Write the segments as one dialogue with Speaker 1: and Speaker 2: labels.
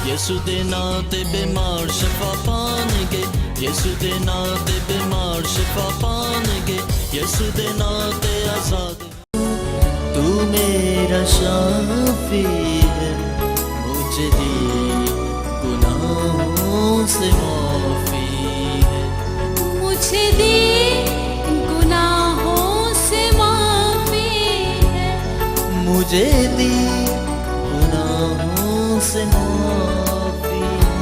Speaker 1: ਯਿਸੂ ਦੇ ਨਾਂ ਤੇ ਬਿਮਾਰ ਸ਼ਿਫਾ ਪਾਣਗੇ, ਯਿਸੂ ਦੇ ਨਾਂ ਤੇ ਬਿਮਾਰ ਸ਼ਿਫਾ ਪਾਣਗੇ, ਯਿਸੂ ਦੇ ਨਾਂ ਤੇ ਆਜ਼ਾਦ। ਤੂੰ ਮੇਰਾ ਸ਼ਾਫੀ ਹੈ, ਮੁਝੇ ਦੀ ਗੁਨਾਹੋਂ ਸੇ ਮਾਫੀ ਹੈ,
Speaker 2: मुझे दी गुनाहों से माफी है,
Speaker 1: मुझे दी गुनाहों से माफी है।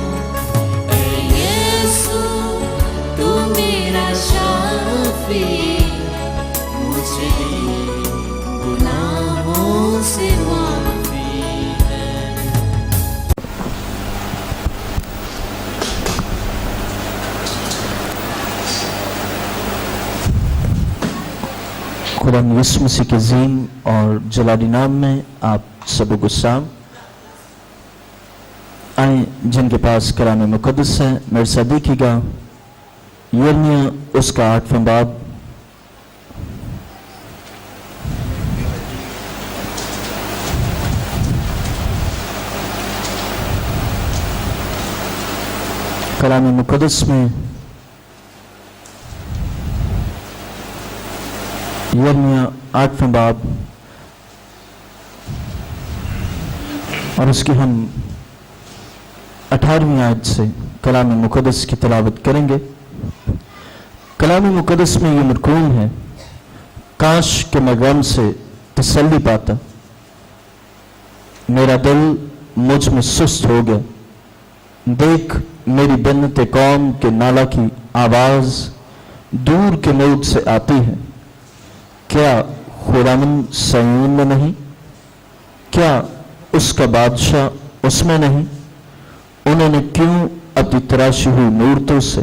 Speaker 2: ऐ यीशु तू मेरा शाफी है,
Speaker 1: मुझे दी गुनाहों से माफी है। खुदा यीशु मसीह के अज़ीम और जलाली नाम में आप सब गुस्साम आए जिनके पास कलाम मुक़द्दस है, मेरे साथ देखिएगा यिर्मयाह उसका 8वां बाब। कलाम मुक़द्दस में यिर्मयाह 8वां बाब और उसकी हम 18वीं आयत से कलाम मुक़द्दस की तिलावत करेंगे। कलाम मुक़द्दस में ये मरकूम है, काश कि मैं गम से तसल्ली पाता, मेरा दिल मुझ में सुस्त हो गया। देख मेरी बिन्नत कौम के नाला की आवाज़ दूर के मुल्क से आती है। क्या खुदावंद सयून में नहीं? क्या उसका बादशाह उसमें नहीं? उन्होंने क्यों अपनी तराशी हुई मूर्तों से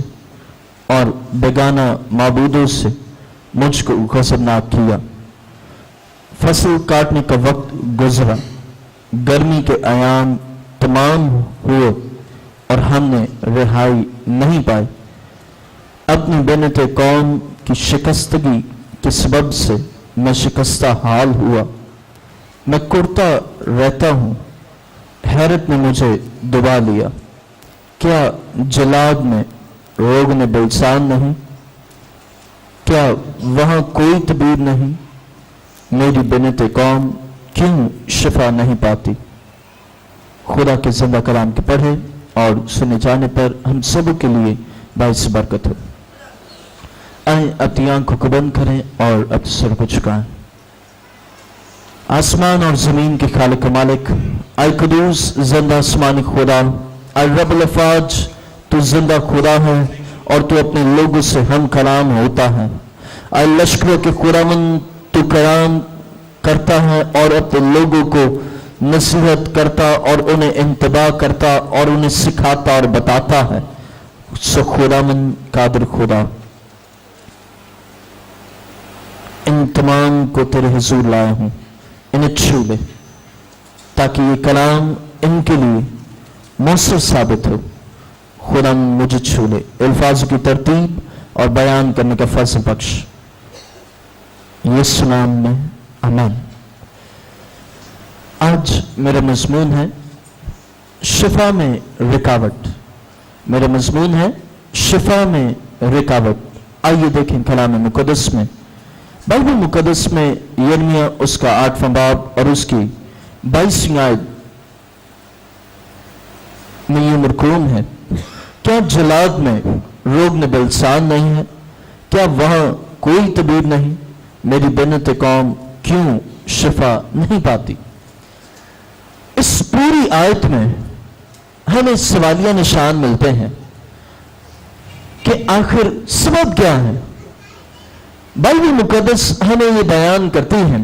Speaker 1: और बेगाना माबूदों से मुझको गज़बनाक किया। फसल काटने का वक्त गुजरा, गर्मी के अयाम तमाम हुए और हमने रिहाई नहीं पाई। अपनी बिन्नत कौम की शिकस्तगी के सबब से मैं शिकस्ता हाल हुआ। मैं कुर्ता रहता हूँ, हैरत ने मुझे दबा लिया। क्या जलाद में रोग ने बेलसान नहीं? क्या वहाँ कोई तबीब नहीं? मेरी बिन्नत कौम क्यों शिफा नहीं पाती? खुदा के जिंदा कलाम के पढ़े और सुने जाने पर हम सब के लिए बाइस बरकत हो। आए अपनी आंखों को बंद करें और अपने सर को झुकाएं। आसमान और जमीन के खालिक मालिक, आए कुदूस जिंदा आसमानी खुदा, आए रब लफाज, तू जिंदा खुदा है और तू अपने लोगों से हम कलाम होता है। आए लश्करों के खुदावंद, तू कलाम करता है और अपने लोगों को नसीहत करता और उन्हें इंतबा करता और उन्हें सिखाता और बताता है। सो खुदावंद कादिर खुदा, इन तमाम को तेरे हुजूर लाया हूं, इन्हें छू ले ताकि ये कलाम इनके लिए मौसर साबित हो। खुदा मुझे छू ले, अल्फाजों की तरतीब और बयान करने का फज़ल बख्श, यीशु नाम में आमीन। आज मेरा मज़मून है शिफा में रुकावट। मेरा मज़मून है शिफा में रुकावट। आइए देखें कलाम मुक़द्दस में, बाइबल मुक़द्दस में यिर्मयाह उसका 8वां बाब और उसकी 22वीं आयत में ये मरकूम है, क्या जलाद में रोग ने बेलसान नहीं है? क्या वहां कोई तबीब नहीं? मेरी बिन्नत कौम क्यों शिफा नहीं पाती? इस पूरी आयत में हमें सवालिया निशान मिलते हैं कि आखिर सबब क्या है। बाइबल मुक़द्दस हमें ये बयान करती है,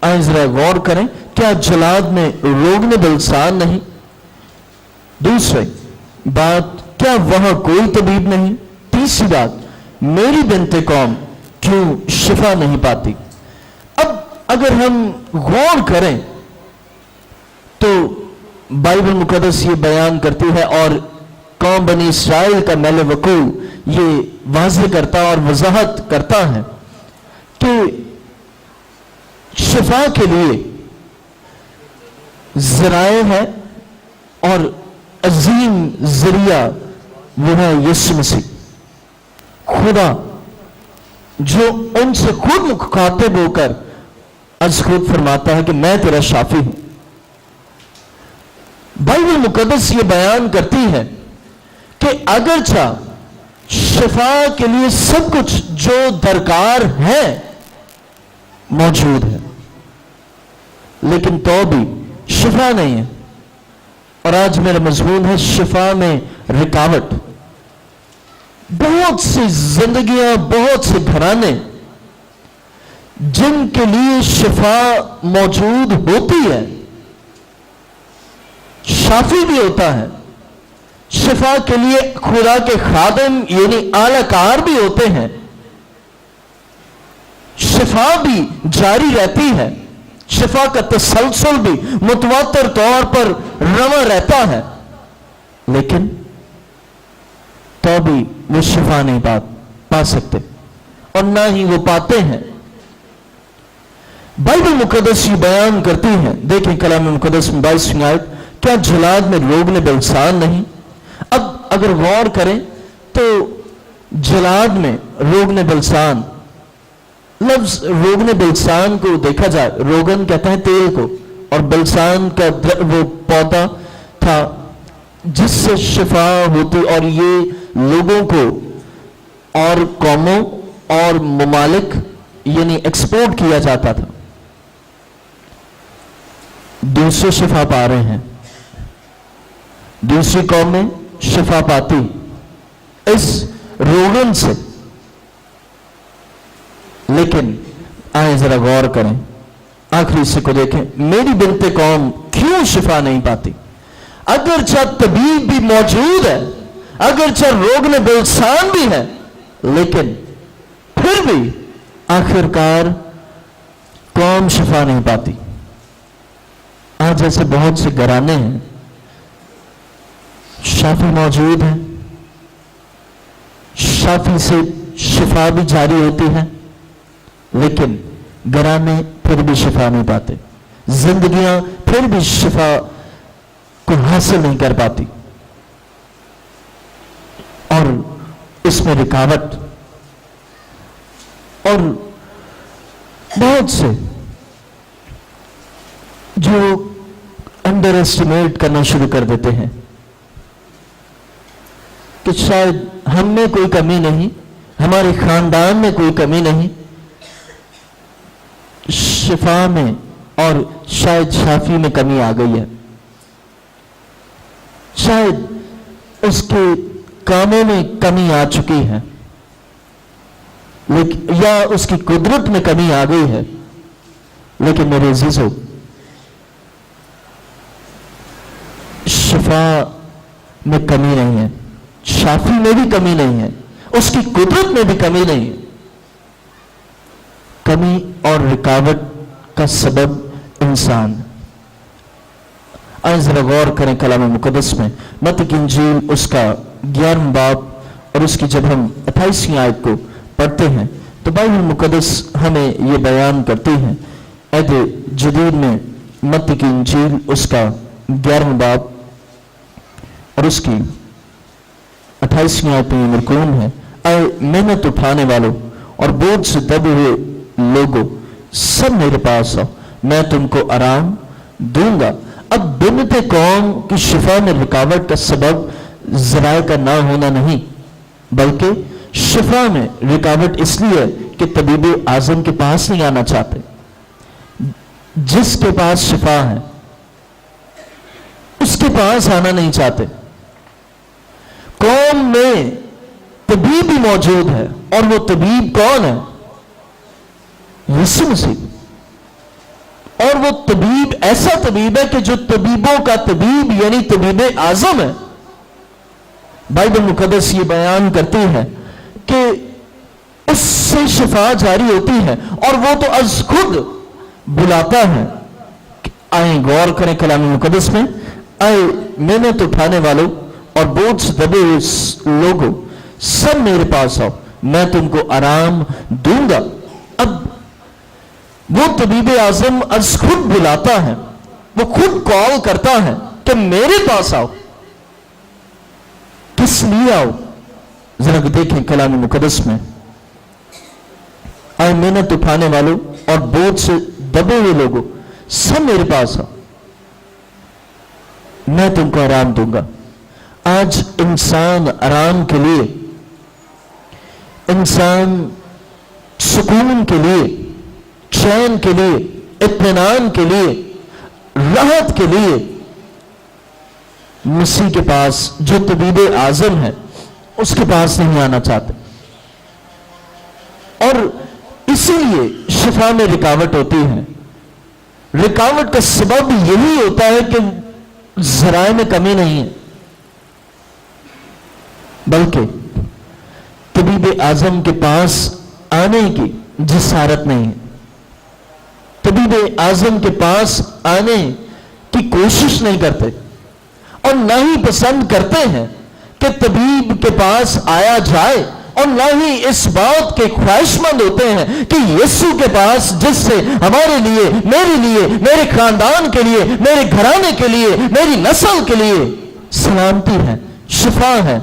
Speaker 1: आइए जरा गौर करें, क्या जलाद में रोग ने बेलसान नहीं? दूसरी बात, क्या वहां कोई तबीब नहीं? तीसरी बात, मेरी बिन्ते कौम क्यों शिफा नहीं पाती? अब अगर हम गौर करें तो बाइबल मुक़द्दस ये बयान करती है और कौम बनी इस्राइल का मेले वकूल ये वाज़ेह करता और वजाहत करता है कि शिफा के लिए ज़राए हैं और عظیم ذریعہ وہ ہے یسوع مسیح، خدا جو ان سے خود مخاطب ہو کر از خود فرماتا ہے کہ میں تیرا شافی ہوں۔ بائبل مقدس یہ بیان کرتی ہے کہ اگرچہ شفا کے لیے سب کچھ جو درکار ہے موجود ہے، لیکن تو بھی شفا نہیں ہے۔ اور آج میرا مضمون ہے شفا میں رکاوٹ۔ بہت سی زندگیاں، بہت سے گھرانے جن کے لیے شفا موجود ہوتی ہے، شافی بھی ہوتا ہے، شفا کے لیے خدا کے خادم یعنی اعلی کار بھی ہوتے ہیں، شفا بھی جاری رہتی ہے، شفا کا تسلسل بھی متواتر طور پر رواں رہتا ہے، لیکن تو بھی وہ شفا نہیں پا سکتے اور نہ ہی وہ پاتے ہیں۔ بائبل مقدس یہ بیان کرتی ہے، دیکھیں کلام مقدس میں 22 آیت، کیا جلاد میں روغن بلسان نہیں؟ اب اگر غور کریں تو جلاد میں روغن بلسان، لفظ روغن بلسان کو دیکھا جائے، روغن کہتا ہے تیل کو، اور بلسان کا وہ پودا تھا جس سے شفا ہوتی، اور یہ لوگوں کو اور قوموں اور ممالک یعنی ایکسپورٹ کیا جاتا تھا۔ دوسرے شفا پا رہے ہیں، دوسری قومیں شفا پاتی اس روغن سے، لیکن آئیں ذرا غور کریں، آخری حصے کو دیکھیں، میری بنت قوم کیوں شفا نہیں پاتی؟ اگرچہ طبیب بھی موجود ہے، اگرچہ روغن بلسان بھی ہے، لیکن پھر بھی آخرکار قوم شفا نہیں پاتی۔ آج ایسے بہت سے گھرانے ہیں، شافی موجود ہیں، شافی سے شفا بھی جاری ہوتی ہے، لیکن گھرانے پھر بھی شفا نہیں پاتے، زندگیاں پھر بھی شفا کو حاصل نہیں کر پاتی، اور اس میں رکاوٹ، اور بہت سے جو انڈر ایسٹیمیٹ کرنا شروع کر دیتے ہیں کہ شاید ہم میں کوئی کمی نہیں، ہمارے خاندان میں کوئی کمی نہیں شفا میں، اور شاید شافی میں کمی آ گئی ہے، شاید اس کے کاموں میں کمی آ چکی ہے، یا اس کی قدرت میں کمی آ گئی ہے۔ لیکن میرے عزیزو، شفا میں کمی نہیں ہے، شافی میں بھی کمی نہیں ہے، اس کی قدرت میں بھی کمی نہیں ہے۔ کمی اور رکاوٹ کا سبب انسان۔ آئیں ذرا غور کریں کلام مقدس میں، متی کی انجیل اس کا 11 باب، اور اس کی جب ہم 28 آیت کو پڑھتے ہیں تو بائبل مقدس ہمیں یہ بیان کرتی ہے، عہد جدید میں متی کی انجیل اس کا 11 باب اور اس کی 28 آیت میں مرکوم ہے، اے محنت اٹھانے والوں اور بوجھ سے دبے ہوئے لوگوں، سب میرے پاس آؤ، میں تم کو آرام دوں گا۔ اب بنت قوم کی شفا میں رکاوٹ کا سبب ذرائع کا نہ ہونا نہیں، بلکہ شفا میں رکاوٹ اس لیے کہ طبیب اعظم کے پاس نہیں آنا چاہتے، جس کے پاس شفا ہے اس کے پاس آنا نہیں چاہتے۔ قوم میں طبیب بھی موجود ہے، اور وہ طبیب کون ہے؟ یسوع مسیح۔ اور وہ طبیب ایسا طبیب ہے کہ جو طبیبوں کا طبیب یعنی طبیب اعظم ہے۔ بائبل مقدس یہ بیان کرتی ہے کہ اس سے شفا جاری ہوتی ہے، اور وہ تو از خود بلاتا ہے۔ آئیں غور کریں کلام مقدس میں، آئے محنت اٹھانے والوں اور بوجھ سے دبے ہوئے لوگوں، سب میرے پاس آؤ، میں تم کو آرام دوں گا۔ اب وہ طبیب اعظم از خود بلاتا ہے، وہ خود کال کرتا ہے کہ میرے پاس آؤ، किस लिए आओ? जरा देखें कलाम मुकद्दस में, आए मेहनत उठाने वालों और बोझ से दबे हुए लोगों, सब मेरे पास आओ, मैं तुमको आराम दूंगा। आज इंसान आराम के लिए, इंसान सुकून के लिए, चैन के लिए, इत्मीनान के लिए, राहत के लिए मसीह के पास, जो तबीब आजम है, उसके पास नहीं आना चाहते। और इसीलिए शिफा में रुकावट होती है। रुकावट का सबब यही होता है कि ज़राए में कमी नहीं है, बल्कि तबीब आजम के पास आने की जिसारत नहीं है। तबीब आजम के पास आने की कोशिश नहीं करते और ना ही पसंद करते हैं कि तबीब के पास आया जाए, और ना ही इस बात के ख्वाहिशमंद होते हैं कि यीशु के पास, जिससे हमारे लिए, मेरे खानदान के लिए, मेरे घराने के लिए, मेरी नस्ल के लिए सलामती है, शिफा है,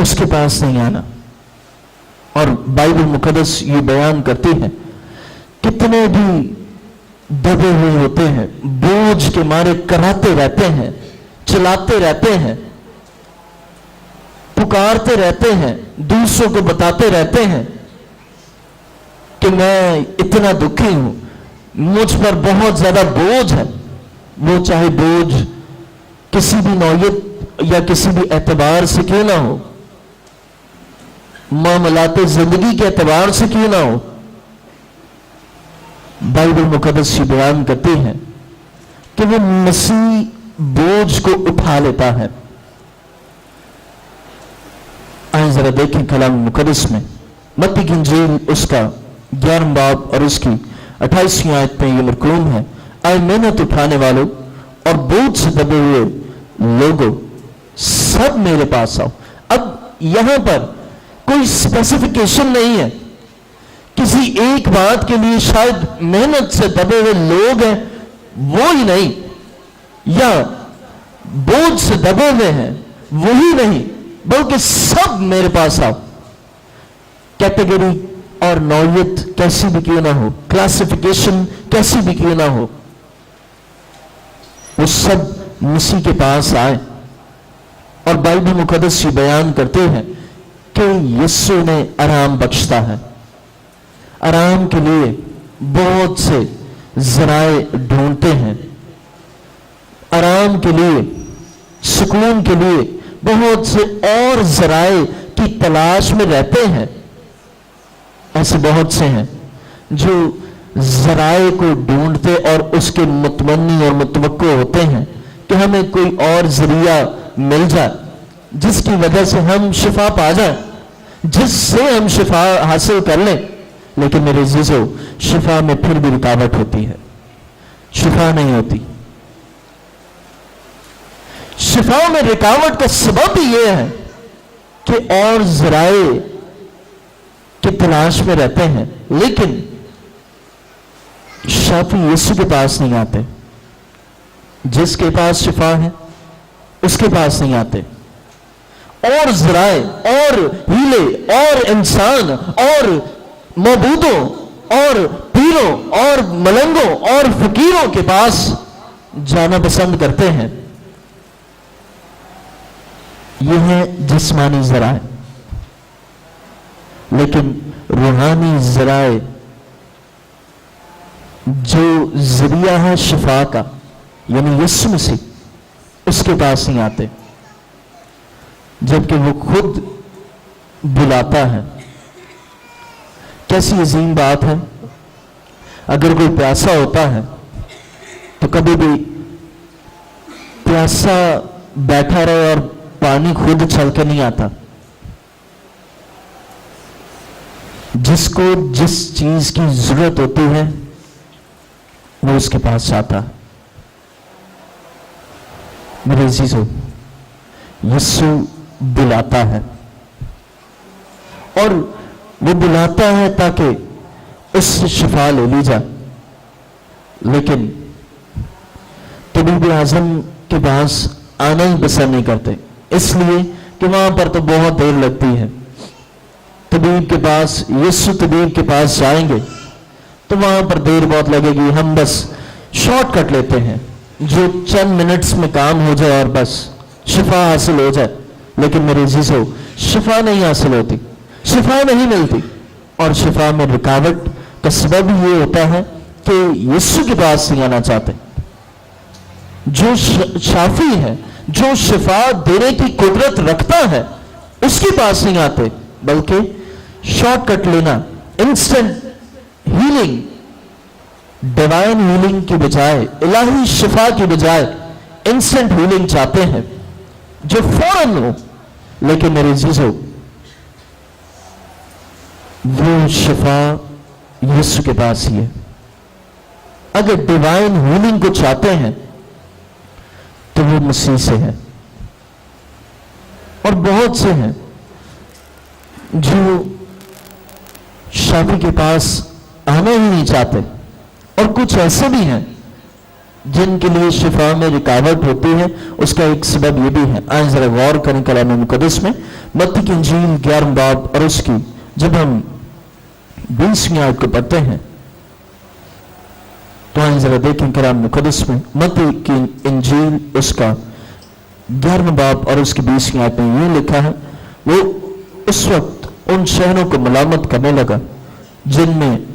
Speaker 1: उसके पास नहीं आना। और बाइबल मुकद्दस ये बयान करती है, कितने भी दबे हुए होते हैं, बोझ के मारे कराते रहते हैं, चलाते रहते हैं, पुकारते रहते हैं, दूसरों को बताते रहते हैं कि मैं इतना दुखी हूं, मुझ पर बहुत ज्यादा बोझ है। वो चाहे बोझ किसी भी नौयत या किसी भी एतबार से क्यों ना हो, मामलाते जिंदगी के एतबार से क्यों ना हो, बाइबल मुकद्दस ये बयान करती है कि वो मसीह बोझ को उठा लेता है। आइए जरा देखें कलाम मुकद्दस में, मत्ती की इंजील उसका 11 बाब और उसकी 28वीं आयत में ये मरकूम है, आए मेहनत उठाने वालों और बोझ से दबे हुए लोगों, सब मेरे पास आओ। अब यहां पर कोई स्पेसिफिकेशन नहीं है, किसी एक बात के लिए शायद मेहनत से दबे हुए लोग हैं वो ही नहीं, या बोझ से दबे हुए हैं वही नहीं, बल्कि सब मेरे पास आओ। कैटेगरी और नौयत कैसी भी क्यों ना हो, क्लासिफिकेशन कैसी भी क्यों ना हो, वो सब मसीह के पास आए। और बाइबल मुकद्दस ये बयान करते हैं कि यीशु ने आराम बख्शता है। आराम के लिए बहुत से जराए ढूंढते हैं, आराम के लिए, सुकून के लिए बहुत से और जराए की तलाश में रहते हैं। ऐसे बहुत से हैं जो जराए को ढूंढते और उसके मुतमन्नी और मुतवक्को होते हैं कि हमें कोई और जरिया मिल जाए जिसकी वजह से हम शिफा पा जाए, जिससे हम शिफा हासिल कर लें। लेकिन मेरे अजीजों, शिफा में फिर भी रुकावट होती है, शिफा नहीं होती। शिफा में रुकावट का सबब यह है कि और जराए की तलाश में रहते हैं, लेकिन शाफी यीशु के पास नहीं आते। जिसके पास शिफा है उसके पास नहीं आते। और जराए और हीले और इंसान और मबूदों और पीरों और मलंगों और फकीरों के पास जाना पसंद करते हैं। यह है जिस्मानी जराए, लेकिन रूहानी जराए जो जरिया है शिफा का, यानी यीशु मसीह, उसके पास नहीं आते, जबकि वो खुद बुलाता है। कैसी अजीम बात है, अगर कोई प्यासा होता है तो कभी भी प्यासा बैठा रहे और पानी खुद चल के नहीं आता। जिसको जिस चीज की जरूरत होती है वो उसके पास जाता है। मेरे अजीजों, यीशु बुलाता है, और वो बुलाता है ताकि उससे शिफा ले ली जाए। लेकिन तबीब आजम के पास आना ही पसंद नहीं करते, इसलिए कि वहां पर तो बहुत देर लगती है। तबीब के पास, यीशु तबीब के पास जाएंगे तो वहां पर देर बहुत लगेगी। हम बस शॉर्टकट लेते हैं, जो चंद मिनट्स में काम हो जाए और बस शिफा हासिल हो जाए। लेकिन मेरे अजीजों, शिफा नहीं हासिल होती, शिफा नहीं मिलती, और शिफा में रुकावट का सबब ये होता है कि यीशु के पास नहीं आना चाहते। जो शाफी है, जो शिफा देने की कुदरत रखता है, उसके पास नहीं आते, बल्कि शॉर्टकट लेना, इंस्टेंट हीलिंग, डिवाइन हीलिंग की बजाय, इलाही शिफा की बजाय इंस्टेंट हीलिंग चाहते हैं जो फौरन हो। लेकिन मेरे अजीजों, वो शिफा यीशु के पास ही है। अगर डिवाइन हीलिंग को चाहते हैं तो वो मसीह से है। और बहुत से हैं जो शाफी के पास आना ही नहीं चाहते, और कुछ ऐसे भी हैं जिनके लिए शिफा में रुकावट होती है। उसका एक सबब ये भी है। आइए जरा गौर करें कलाम मुकद्दस में, मत्ती की इंजील 11 बाब और उसकी जब हम 20वीं आयत को पढ़ते हैं तो आइए जरा देखें कलाम मुकद्दस में, मत्ती की इंजील उसका 11 बाब और उसकी 20वीं आयत में ये लिखा है, वो उस वक्त उन शहरों को मलामत करने लगा जिनमें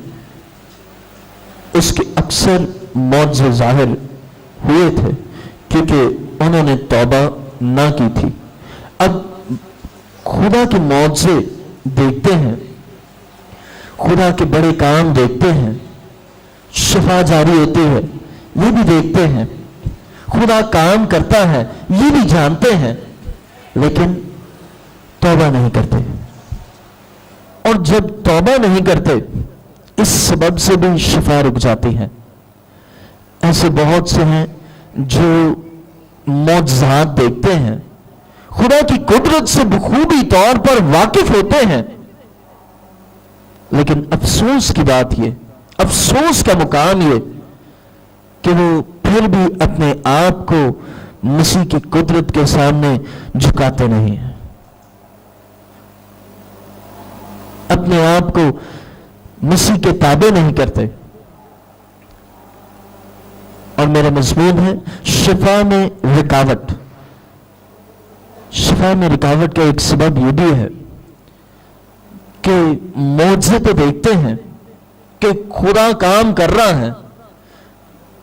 Speaker 1: उसके अक्सर मौजज़े जाहिर हुए थे, क्योंकि उन्होंने तौबा ना की थी। अब खुदा के मौजज़े देखते हैं, खुदा के बड़े काम देखते हैं, शिफा जारी होती है ये भी देखते हैं, खुदा काम करता है ये भी जानते हैं, लेकिन तौबा नहीं करते। और जब तौबा नहीं करते, इस सबब से भी शिफा रुक जाती है। ऐसे बहुत से हैं जो मौजज़ात देखते हैं, खुदा की कुदरत से बखूबी तौर पर वाकिफ होते हैं, लेकिन अफसोस की बात ये, अफसोस का मुकाम ये कि वो फिर भी अपने आप को मसीह की कुदरत के सामने झुकाते नहीं हैं, अपने आप को मसीह के ताबे नहीं करते। और मेरा मजमून है शिफा में रुकावट। शिफा में रुकावट का एक सबब यह भी है कि मौजज़े तो देखते हैं कि खुदा काम कर रहा है,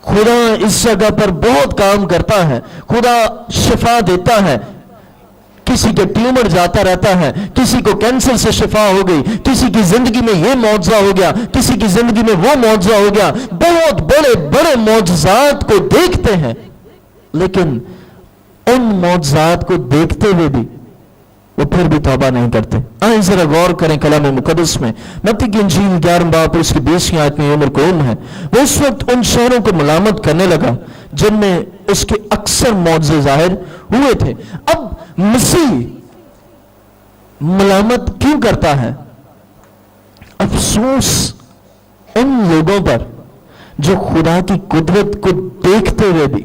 Speaker 1: खुदा इस जगह पर बहुत काम करता है, खुदा शिफा देता है, किसी के ट्यूमर जाता रहता है, किसी को कैंसर से शिफा हो गई, किसी की जिंदगी में ये मौजज़ा हो गया, किसी की जिंदगी में वो मौजज़ा हो गया। बहुत बड़े बड़े मौजज़ात को देखते हैं, लेकिन उन मौजज़ात को देखते हुए भी वो फिर भी तौबा नहीं करते। आइए जरा गौर करें कलाम मुकद्दस में, मत्ती की इंजील 11 बाब उसकी 20वीं आयत में उम्र कौम है, वो उस वक्त उन शहरों को मलामत करने लगा जिनमें उसके अक्सर मौजज़े जाहिर हुए थे। अब मसीह मलामत क्यों करता है? अफसोस उन लोगों पर जो खुदा की कुदरत को देखते हुए भी,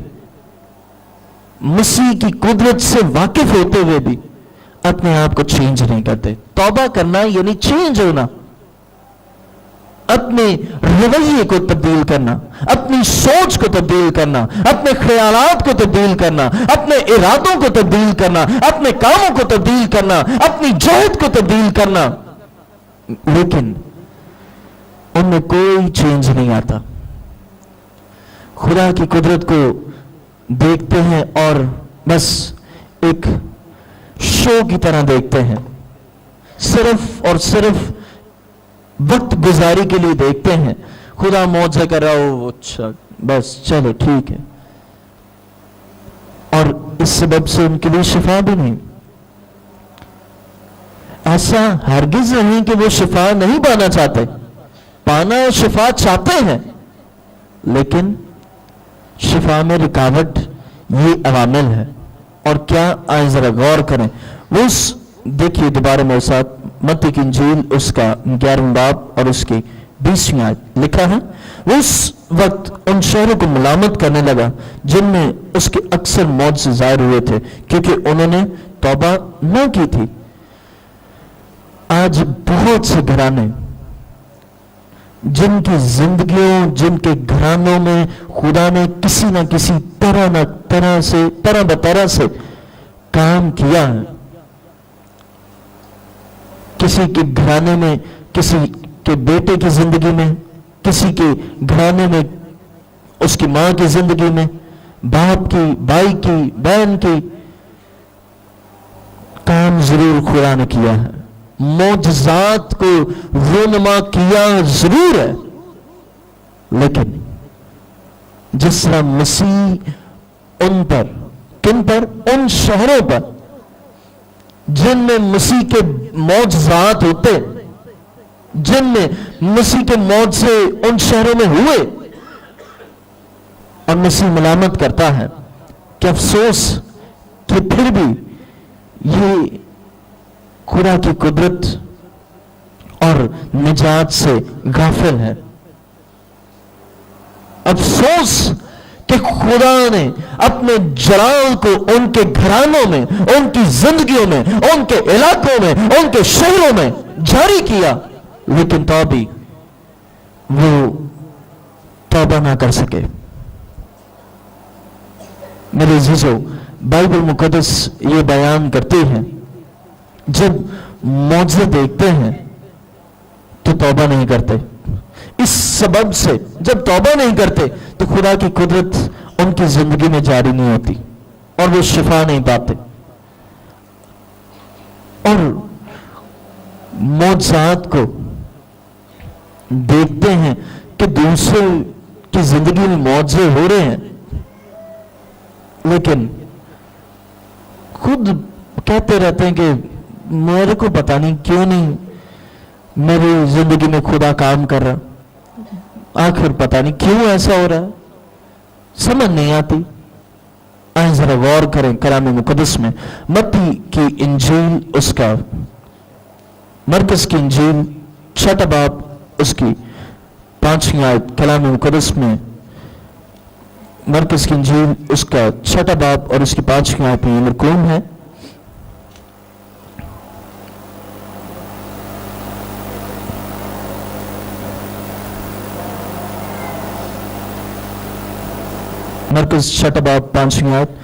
Speaker 1: मसीह की कुदरत से वाकिफ होते हुए भी अपने आप को चेंज नहीं करते। तौबा करना यानी चेंज होना, अपने रवैये को तब्दील करना, अपनी सोच को तब्दील करना, अपने ख्यालात को तब्दील करना, अपने इरादों को तब्दील करना, अपने कामों को तब्दील करना, अपनी जहद को तब्दील करना, लेकिन उनमें कोई चेंज नहीं आता। खुदा की कुदरत को देखते हैं और बस एक शो की तरह देखते हैं, सिर्फ और सिर्फ वक्त गुजारी के लिए देखते हैं। खुदा मौजज़े कर रहा हो, अच्छा बस चलो ठीक है, और इस सबब से उनके लिए शिफा भी नहीं। ऐसा हरगिज नहीं कि वो शिफा नहीं पाना चाहते, पाना शिफा चाहते हैं, लेकिन शिफा में रुकावट ये अवामिल है। और क्या, आए जरा गौर करें, वो देखिए दोबारा मेरे साथ मत्ती की इंजील उसका 11 बाब और उसकी 20वीं आयत लिखा है, उस वक्त उन शहरों को मलामत करने लगा जिनमें उसके अक्सर मौत से ज़ाहिर हुए थे, क्योंकि उन्होंने तौबा न की थी। आज बहुत से घराने जिनकी जिंदगियों, जिनके घरानों में खुदा ने किसी न किसी तरह बतरह से काम किया है। किसी के घराने में, किसी के बेटे की जिंदगी में, किसी के घराने में उसकी मां की जिंदगी में, बाप की, भाई की, बहन की, काम जरूर खुदा ने किया है, मौजज़ात को रूनुमा किया जरूर है। लेकिन जिस तरह मसीह उन पर, किन पर? उन शहरों पर जिनमें मसीह के मौजज़ात होते, जिनमें मसीह के मौत से उन शहरों में हुए, और मसीह मलामत करता है कि अफसोस कि फिर भी ये खुदा की कुदरत और निजात से गाफिल है। अफसोस कि खुदा ने अपने जलाल को उनके घरानों में, उनकी जिंदगियों में, उनके इलाकों में, उनके शहरों में जारी किया, लेकिन तो भी वो तौबा ना कर सके। मेरे अजीजों, बाइबल मुकद्दस ये बयान करती है, जब मौजज़े देखते हैं तो तौबा नहीं करते। इस सबब से जब तौबा नहीं करते तो खुदा की कुदरत उनकी जिंदगी में जारी नहीं होती और वो शिफा नहीं पाते। और मौजज़ात को देखते हैं कि दूसरे की जिंदगी में मौजज़े हो रहे हैं, लेकिन खुद कहते रहते हैं कि मेरे को पता नहीं क्यों नहीं मेरी जिंदगी में खुदा काम कर रहा, आखिर पता नहीं क्यों ऐसा हो रहा है, समझ नहीं आती। आइए जरा गौर करें कलाम मुकद्दस में, मत्ती की इंजील, उसका मरकस की इंजील 6 बाब उसकी 5वीं आयत, कलाम मुकद्दस में मरकस की इंजील उसका 6 बाब और उसकी 5वीं आयत में मरकूम है। मरकस 6 बाब 5वीं आयत,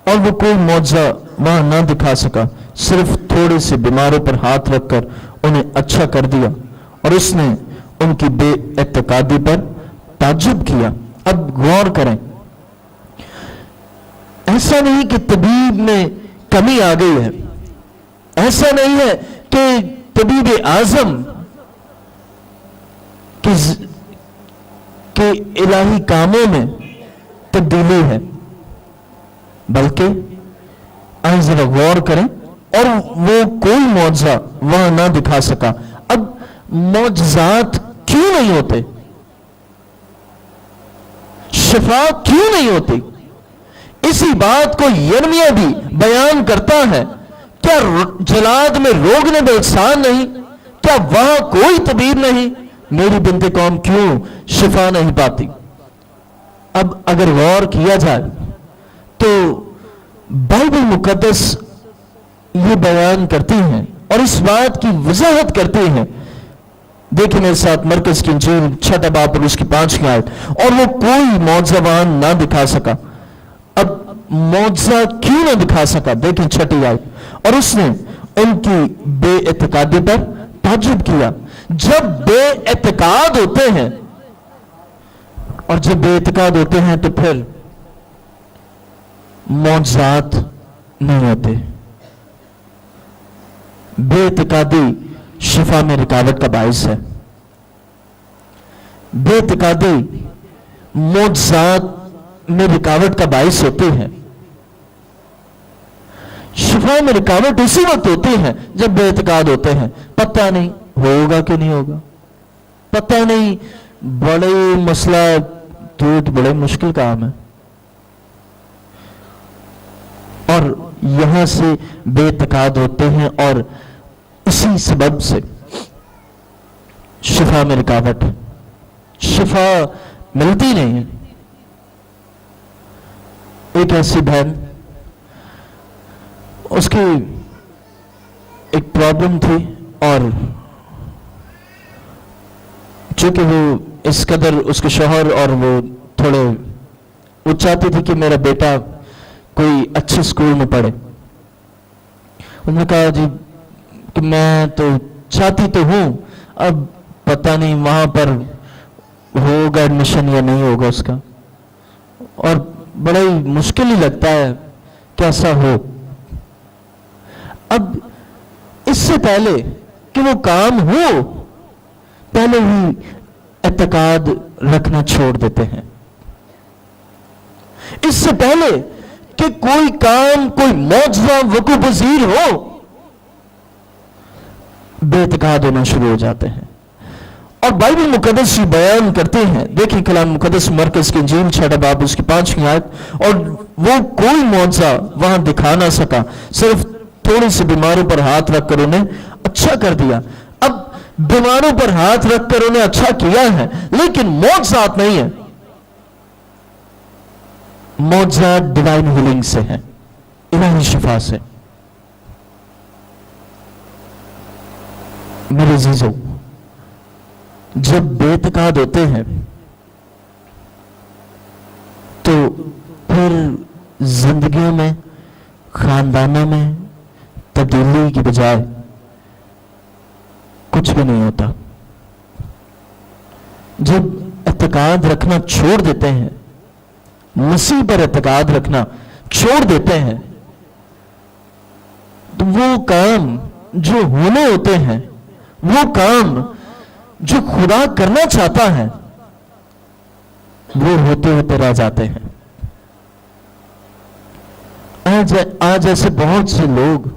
Speaker 1: और वो कोई मौजज़ा वहां ना दिखा सका, सिर्फ थोड़े से बीमारों पर हाथ रखकर उन्हें अच्छा कर दिया, और उसने उनकी बेइत्तेकादी पर ताज्जुब किया। अब गौर करें, ऐसा नहीं कि तबीब में कमी आ गई है, ऐसा नहीं है कि तबीब आजम के इलाही कामों में तब्दीली है, बल्कि आइए जरा गौर करें, और वो कोई मौजज़ा वहां ना दिखा सका। अब मौजज़ात क्यों नहीं होते? शिफा क्यों नहीं होती? इसी बात को यिर्मयाह भी बयान करता है। क्या जलाद में रोग ने बेलसान नहीं? क्या वहां कोई तबीब नहीं? मेरी बिनते कौम क्यों शिफा नहीं पाती? अब अगर गौर किया जाए तो बाइबल मुकद्दस ये बयान करती है और इस बात की वजाहत करती है। देखिए मेरे साथ मरकस की इंजील 6 बाब और उसकी 5वीं आयत, और वो कोई मौजज़ा ना दिखा सका। अब मौजज़ा क्यों ना दिखा सका? देखिए 6 आयत, और उसने उनकी बेइत्तेकादी पर ताज्जुब किया। जब बेइत्तेकाद होते हैं, और जब बेइत्तेकाद होते हैं तो फिर मौजज़ात नहीं होते। बेइत्तेकादी शिफा में रुकावट का बाइस है। बेइत्तेकादी मौजज़ात में रुकावट का बाइस होती है। शिफा में रुकावट उसी वक्त होती है जब बेइत्तेकाद होते हैं। पता नहीं होगा कि नहीं होगा, पता नहीं, बड़े मसला तो बड़े मुश्किल काम है, और यहां से बेइत्तेकाद होते हैं, और इसी सबब से शिफा में रुकावट, शिफा ملتی نہیں ہے. ایک ایسی بہن, اس کی ایک پرابلم تھی, اور چونکہ وہ اس قدر اس کے شوہر اور وہ چاہتی تھی کہ میرا بیٹا کوئی اچھے اسکول میں پڑھے. انہوں نے کہا جی کہ میں تو چاہتی تو ہوں, اب پتہ نہیں وہاں پر ہوگا ایڈمیشن یا نہیں ہوگا اس کا, اور بڑا ہی مشکل ہی لگتا ہے کہ ایسا ہو. اب اس سے پہلے کہ وہ کام ہو, پہلے ہی اعتقاد رکھنا چھوڑ دیتے ہیں. اس سے پہلے کہ کوئی کام, کوئی معجزہ وقوع پذیر ہو, بے اعتقاد ہونا شروع ہو جاتے ہیں. اور بائبل مقدس یہ بیان کرتے ہیں, دیکھیں کلام مقدس مرکز کی انجیل 6 باب اس کی 5 آیت, اور وہ کوئی معجزہ وہاں دکھا نہ سکا, صرف تھوڑی سی بیماروں پر ہاتھ رکھ کر انہیں اچھا کر دیا. اب بیماروں پر ہاتھ رکھ کر انہیں اچھا کیا ہے, لیکن معجزات نہیں ہے. معجزات ڈیوائن ہیلنگ سے ہیں, الہی شفا سے. میرے عزیزو, جب بے اعتقاد ہوتے ہیں تو پھر زندگیوں میں, خاندانوں میں تبدیلی کی بجائے کچھ بھی نہیں ہوتا. جب اعتقاد رکھنا چھوڑ دیتے ہیں, مسیح پر اعتقاد رکھنا چھوڑ دیتے ہیں, تو وہ کام جو ہونے ہوتے ہیں, وہ کام جو خدا کرنا چاہتا ہے, وہ ہوتے ہوتے رہ جاتے ہیں. آج ایسے بہت سے لوگ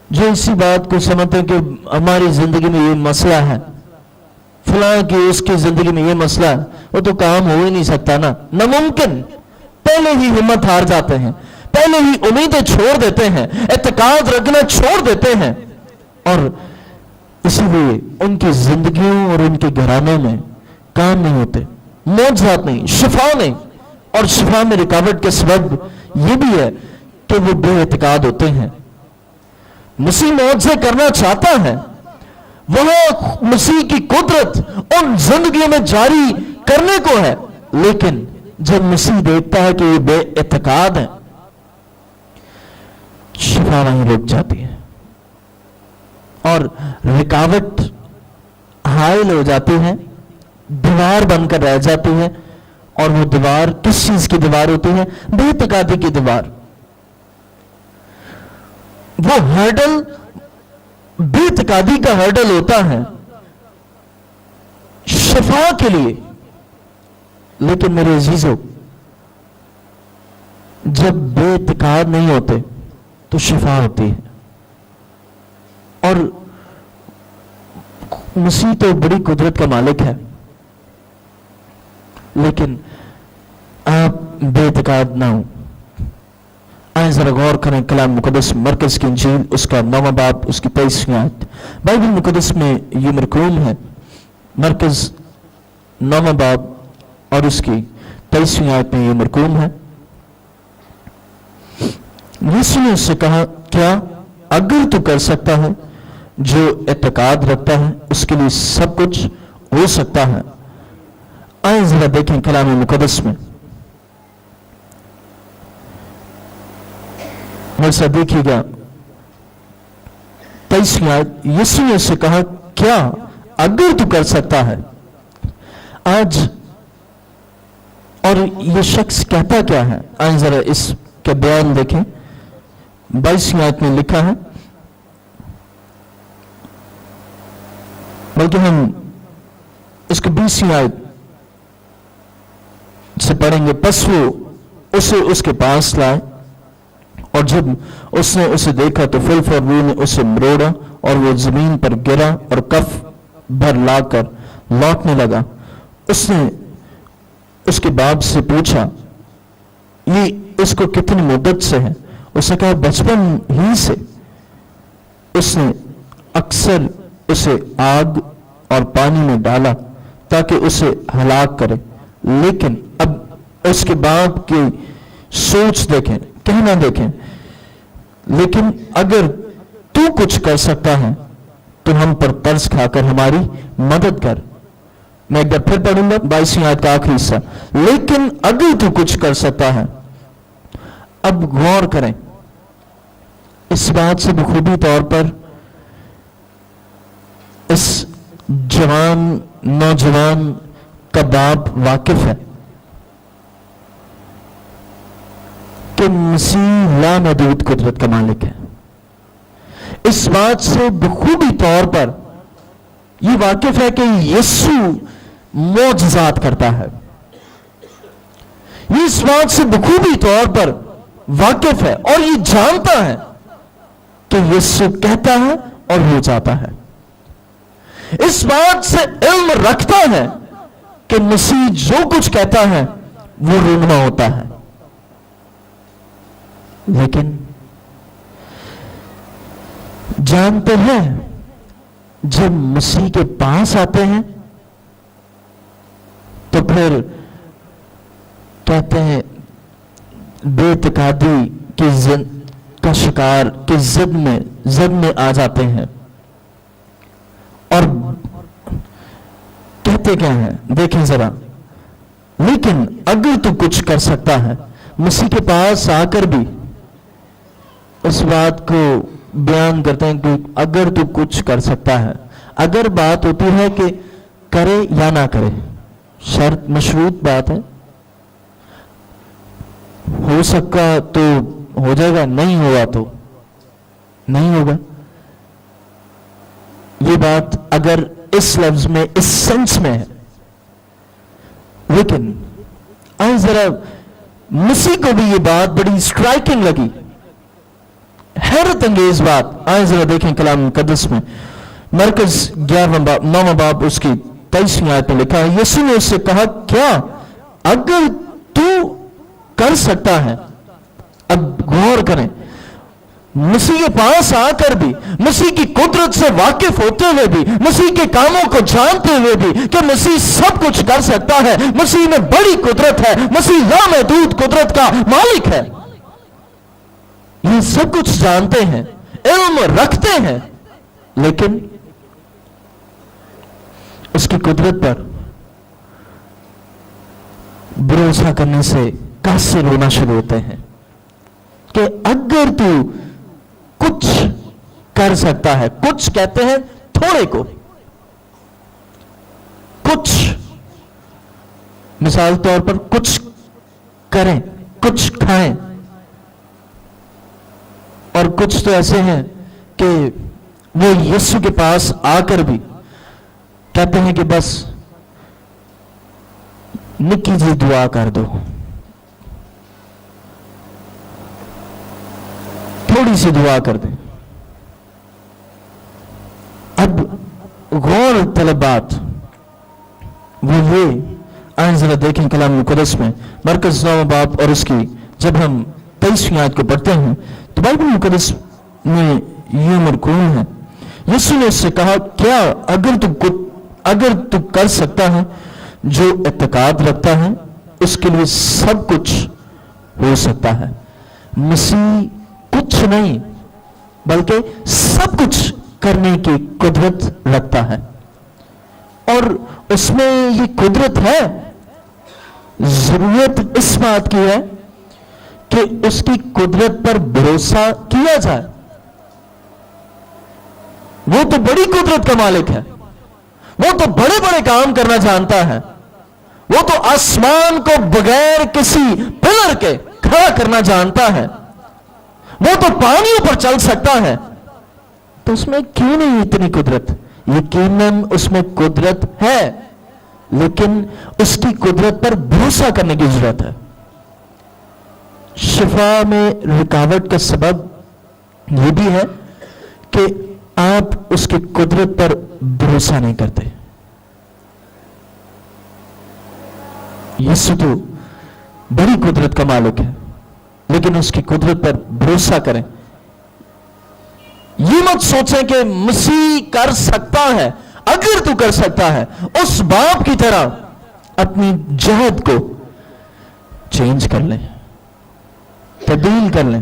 Speaker 1: جو اسی بات کو سمجھتے ہیں کہ ہماری زندگی میں یہ مسئلہ ہے, فلاں کی اس کی زندگی میں یہ مسئلہ ہے, وہ تو کام ہو ہی نہیں سکتا نا, ناممکن. پہلے ہی ہمت ہار جاتے ہیں, پہلے ہی امیدیں چھوڑ دیتے ہیں, اعتقاد رکھنا چھوڑ دیتے ہیں, اور اسی لیے ان کی زندگیوں اور ان کے گھرانوں میں کام نہیں ہوتے, معجزات نہیں, شفا نہیں. اور شفا میں رکاوٹ کے سبب یہ بھی ہے کہ وہ بے اعتقاد ہوتے ہیں. مسیح معجزے کرنا چاہتا ہے, وہاں مسیح کی قدرت ان زندگیوں میں جاری کرنے کو ہے, لیکن جب مسیح دیکھتا ہے کہ یہ بے اعتقاد ہے, شفا وہیں رک جاتی ہے اور رکاوٹ حائل ہو جاتی ہے, دیوار بن کر رہ جاتی ہے. اور وہ دیوار کس چیز کی دیوار ہوتی ہے؟ بے اعتقادی کی دیوار. وہ ہرڈل بے اعتقادی کا ہرڈل ہوتا ہے شفا کے لیے. لیکن میرے عزیزو, جب بے اعتقاد نہیں ہوتے تو شفا ہوتی ہے. اور مسیح تو بڑی قدرت کا مالک ہے, لیکن آپ بے اعتقاد نہ ہوں. آئیں ذرا غور کریں کلام مقدس مرکز کی انجیل اس کا 9 باب اس کی 23 آیت. بائبل مقدس میں یہ مرکوم ہے, مرکز 9 باب اور اس کی 23 آیت میں یہ مرکوم ہے. یسوع نے اس سے کہا, کیا اگر تو کر سکتا ہے, جو اعتقاد رکھتا ہے اس کے لیے سب کچھ ہو سکتا ہے. آئیں ذرا دیکھیں کلام مقدس میں, ویسا دیکھیے گا 23 آیت. یسوع نے اس سے کہا, کیا اگر تو کر سکتا ہے. آج اور یہ شخص کہتا کیا ہے؟ آئیں ذرا اس کا بیان دیکھیں. 22 آیت میں لکھا ہے, بلکہ ہم اس کو 20 آیت سے پڑھیں گے. پس وہ اسے اس کے پاس لائے, اور جب اس نے اسے دیکھا تو فی الفور روح نے اسے مروڑا, اور وہ زمین پر گرا اور کف بھر لا کر لوٹنے لگا. اس نے اس کے باپ سے پوچھا, یہ اس کو کتنی مدت سے ہے؟ اس نے کہا, بچپن ہی سے. اس نے اکثر اسے آگ اور پانی میں ڈالا ताकि उसे हलाक करे, लेकिन अब उसके बाप की सोच देखें, कहना देखें, लेकिन अगर तू कुछ कर सकता है तो हम पर तरस खाकर हमारी मदद कर। मैं एक बार फिर पढ़ूंगा 22वीं आयत का आखिरी हिस्सा, लेकिन अगर तू कुछ कर सकता है। अब गौर करें, इस बात से बखूबी तौर पर इस जवान नौजवान का बाप वाकिफ है कि मसीह लामहदूद कुदरत का मालिक है। इस बात से बखूबी तौर पर यह वाकिफ है कि यीशु मौजज़ात करता है। ये इस बात से बखूबी तौर पर वाकिफ है और ये जानता है कि यीशु कहता है और हो जाता है। इस बात से इल्म रखता है कि मसीह जो कुछ कहता है वो रूनुमा होता है। लेकिन जानते हैं, जब मसीह के पास आते हैं तो फिर कहते हैं बेतकादी की जिद का शिकार की जिद में आ जाते हैं और कहते क्या है, देखें जरा, लेकिन अगर तू कुछ कर सकता है। मसीह के पास आकर भी इस बात को बयान करते हैं कि अगर तू कुछ कर सकता है। अगर बात होती है कि करे या ना करे, शर्त मशरूत बात है, हो सका तो हो जाएगा, नहीं हुआ तो नहीं होगा। ये बात अगर इस लफ्ज में, इस सेंस में है। लेकिन आइए जरा, मसीह को भी ये बात बड़ी स्ट्राइकिंग लगी, हैरत अंगेज बात। आइए जरा देखें कलाम मुकद्दस में, मरकज 9वां बाब उसकी 23वीं आयत में लिखा है, यीशु ने उससे कहा, क्या अगर तू कर सकता है। अब गौर करें, मसीह के पास आकर भी, मसीह की कुदरत से वाकिफ होते हुए भी, मसीह के कामों को जानते हुए भी कि मसीह सब कुछ कर सकता है, मसीह में बड़ी कुदरत है, मसीह लामहदूद कुदरत का मालिक है, ये सब कुछ जानते हैं, इल्म रखते हैं, लेकिन उसकी कुदरत पर भरोसा करने से कैसे रोना शुरू होते हैं कि अगर तू कुछ कर सकता है। कुछ कहते हैं थोड़े को, कुछ मिसाल तौर पर कुछ करें, कुछ खाएं, और कुछ तो ऐसे हैं कि वो यीशु के पास आकर भी कहते हैं कि बस निक्की जी दुआ कर दो, थोड़ी सी दुआ कर दे। अब गौर तलब बात वो ये, आइए जरा देखें कलाम मुकद्दस में, मरकज 9वां बाब और उसकी जब हम 23वीं आयत को पढ़ते हैं तो बाइबल मुकद्दस में ये मरकूम है, यीशु ने उससे कहा, क्या अगर तू कर सकता है, जो इत्तेकाद रखता है उसके लिए सब कुछ हो सकता है। मसीह कुछ नहीं बल्कि सब कुछ करने की कुदरत रखता है, और उसमें ये कुदरत है। जरूरत इस बात की है कि उसकी कुदरत पर भरोसा किया जाए। वो तो बड़ी कुदरत का मालिक है, वो तो बड़े बड़े काम करना जानता है, वो तो आसमान को बगैर किसी पिलर के खड़ा करना जानता है, वो तो पानियों पर चल सकता है। तो उसमें क्यों नहीं इतनी कुदरत? यकीनन उसमें कुदरत है, लेकिन उसकी कुदरत पर भरोसा करने की जरूरत है। शिफा में रुकावट का सबब यह भी है कि आप उसकी कुदरत पर भरोसा नहीं करते। यीशु तो बड़ी कुदरत का मालिक है, लेकिन उसकी कुदरत पर भरोसा करें। ये मत सोचें कि मसीह कर सकता है अगर तू कर सकता है उस बाप की तरह अपनी जहद को चेंज कर ले, तब्दील कर ले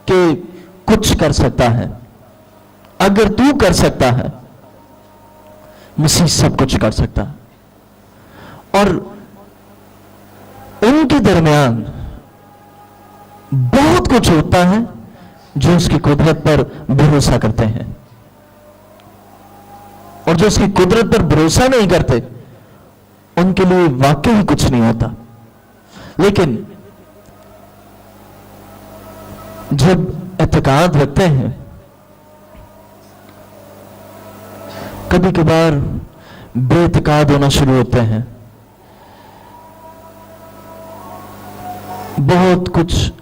Speaker 1: कि कुछ कर सकता है। अगर तू कर सकता है, मसीह सब कुछ कर सकता है। और उनके दरमियान बहुत कुछ होता है जो उसकी कुदरत पर भरोसा करते हैं, और जो उसकी कुदरत पर भरोसा नहीं करते उनके लिए वाकई ही कुछ नहीं होता। लेकिन जब एतकाद रखते हैं, कभी कभार बेतकाद होना शुरू होते हैं, बहुत कुछ